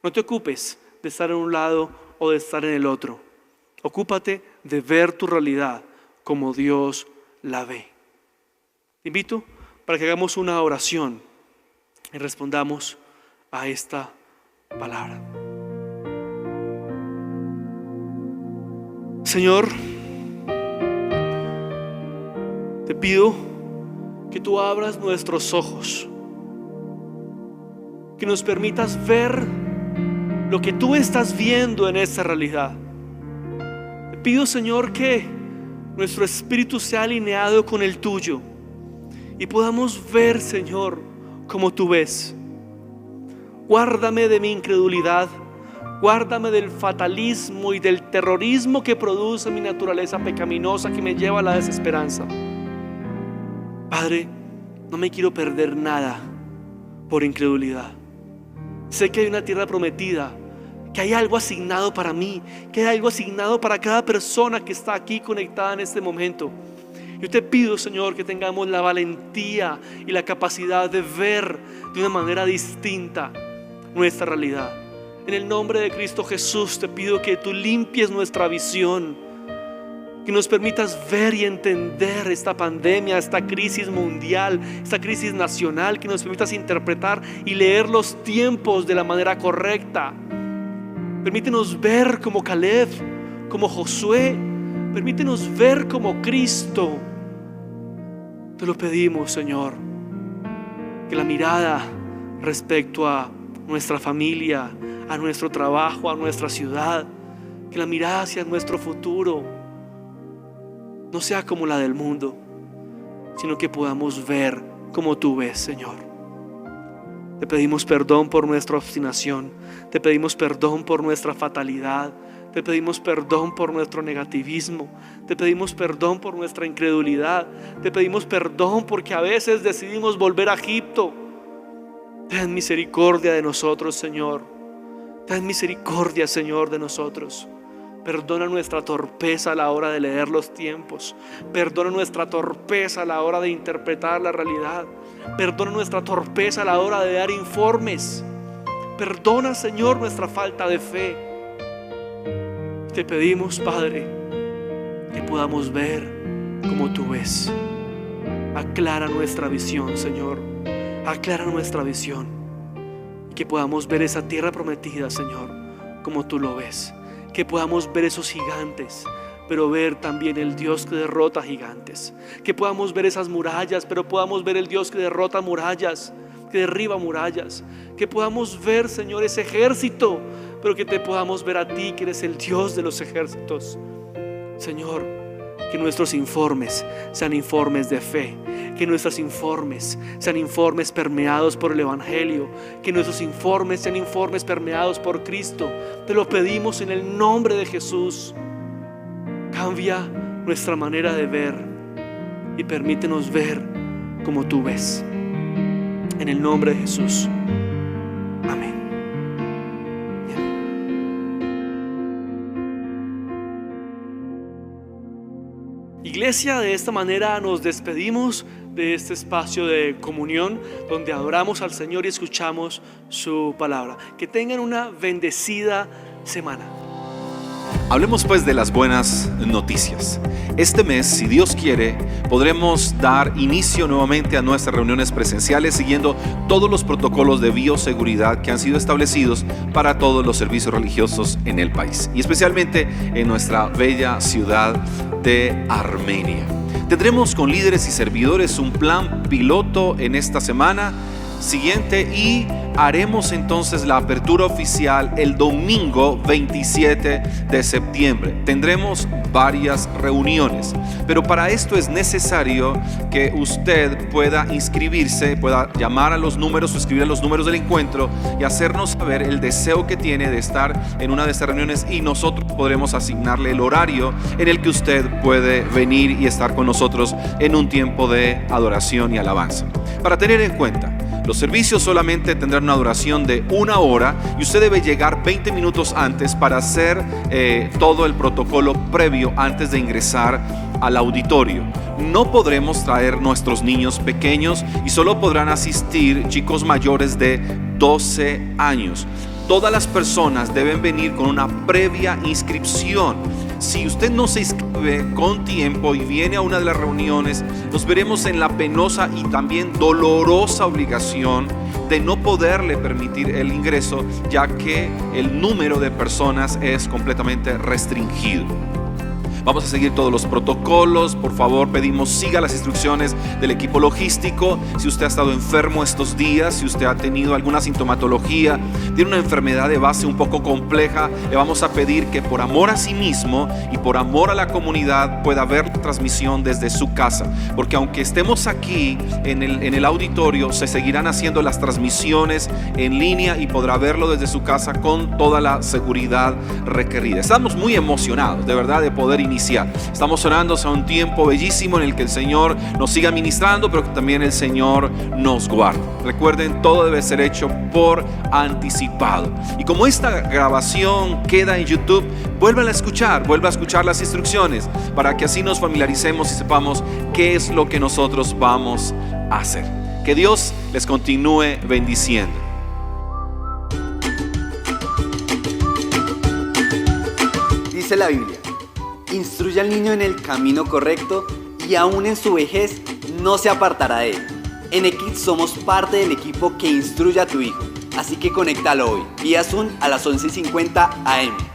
Speaker 6: No te ocupes de estar en un lado o de estar en el otro. Ocúpate de ver tu realidad como Dios la ve. Te invito para que hagamos una oración y respondamos a esta palabra. Señor, te pido que tú abras nuestros ojos, que nos permitas ver lo que tú estás viendo en esta realidad. Te pido, Señor, que nuestro espíritu sea alineado con el tuyo y podamos ver, Señor, como tú ves. Guárdame de mi incredulidad, guárdame del fatalismo y del terrorismo que produce mi naturaleza pecaminosa que me lleva a la desesperanza. Padre, no me quiero perder nada por incredulidad. Sé que hay una tierra prometida, que hay algo asignado para mí, que hay algo asignado para cada persona que está aquí conectada en este momento. Yo te pido, Señor, que tengamos la valentía y la capacidad de ver de una manera distinta nuestra realidad. En el nombre de Cristo Jesús te pido que tú limpies nuestra visión, que nos permitas ver y entender esta pandemia, esta crisis mundial, esta crisis nacional, que nos permitas interpretar y leer los tiempos de la manera correcta. Permítenos ver como Caleb, como Josué, permítenos ver como Cristo. Te lo pedimos, Señor, que la mirada respecto a nuestra familia, a nuestro trabajo, a nuestra ciudad, que la mirada hacia nuestro futuro no sea como la del mundo, sino que podamos ver como tú ves, Señor. Te pedimos perdón por nuestra obstinación, te pedimos perdón por nuestra fatalidad, te pedimos perdón por nuestro negativismo, te pedimos perdón por nuestra incredulidad, te pedimos perdón porque a veces decidimos volver a Egipto. Ten misericordia de nosotros, Señor. Ten misericordia, Señor, de nosotros. Perdona nuestra torpeza a la hora de leer los tiempos. Perdona nuestra torpeza a la hora de interpretar la realidad. Perdona nuestra torpeza a la hora de dar informes. Perdona, Señor, nuestra falta de fe. Te pedimos, Padre, que podamos ver como tú ves. Aclara nuestra visión, Señor. Aclara nuestra visión. Y que podamos ver esa tierra prometida, Señor, como tú lo ves. Que podamos ver esos gigantes, pero ver también el Dios que derrota gigantes. Que podamos ver esas murallas, pero podamos ver el Dios que derrota murallas, que derriba murallas. Que podamos ver, Señor, ese ejército, pero que te podamos ver a ti, que eres el Dios de los ejércitos. Señor, que nuestros informes sean informes de fe, que nuestros informes sean informes permeados por el Evangelio, que nuestros informes sean informes permeados por Cristo. Te lo pedimos en el nombre de Jesús. Cambia nuestra manera de ver y permítenos ver como tú ves. en el nombre de Jesús. Amén. Iglesia, de esta manera nos despedimos de este espacio de comunión donde adoramos al Señor y escuchamos su palabra. Que tengan una bendecida semana.
Speaker 1: Hablemos pues de las buenas noticias. Este mes, si Dios quiere, podremos dar inicio nuevamente a nuestras reuniones presenciales siguiendo todos los protocolos de bioseguridad que han sido establecidos para todos los servicios religiosos en el país y especialmente en nuestra bella ciudad de Armenia. Tendremos con líderes y servidores un plan piloto en esta semana siguiente y haremos entonces la apertura oficial el domingo 27 de septiembre. Tendremos varias reuniones, pero para esto es necesario que usted pueda inscribirse, pueda llamar a los números o escribir a los números del encuentro y hacernos saber el deseo que tiene de estar en una de estas reuniones y nosotros podremos asignarle el horario en el que usted puede venir y estar con nosotros en un tiempo de adoración y alabanza. Para tener en cuenta, los servicios solamente tendrán una duración de 1 hora y usted debe llegar 20 minutos antes para hacer todo el protocolo previo antes de ingresar al auditorio. No podremos traer nuestros niños pequeños y solo podrán asistir chicos mayores de 12 años. Todas las personas deben venir con una previa inscripción. Si usted no se inscribe con tiempo y viene a una de las reuniones, nos veremos en la penosa y también dolorosa obligación de no poderle permitir el ingreso, ya que el número de personas es completamente restringido. Vamos a seguir todos los protocolos. Por favor, pedimos siga las instrucciones del equipo logístico. Si usted ha estado enfermo estos días, si usted ha tenido alguna sintomatología, tiene una enfermedad de base un poco compleja, le vamos a pedir que por amor a sí mismo y por amor a la comunidad pueda ver la transmisión desde su casa. Porque aunque estemos aquí en el auditorio, se seguirán haciendo las transmisiones en línea y podrá verlo desde su casa con toda la seguridad requerida. Estamos muy emocionados, de verdad, de poder iniciar. Estamos orando a un tiempo bellísimo en el que el Señor nos siga ministrando, pero que también el Señor nos guarde. Recuerden, todo debe ser hecho por anticipado. Y como esta grabación queda en YouTube, vuelva a escuchar las instrucciones para que así nos familiaricemos y sepamos qué es lo que nosotros vamos a hacer. Que Dios les continúe bendiciendo.
Speaker 7: Dice la Biblia: instruye al niño en el camino correcto y aún en su vejez no se apartará de él. En eKids somos parte del equipo que instruye a tu hijo, así que conéctalo hoy, vía Zoom a las 11:50 am.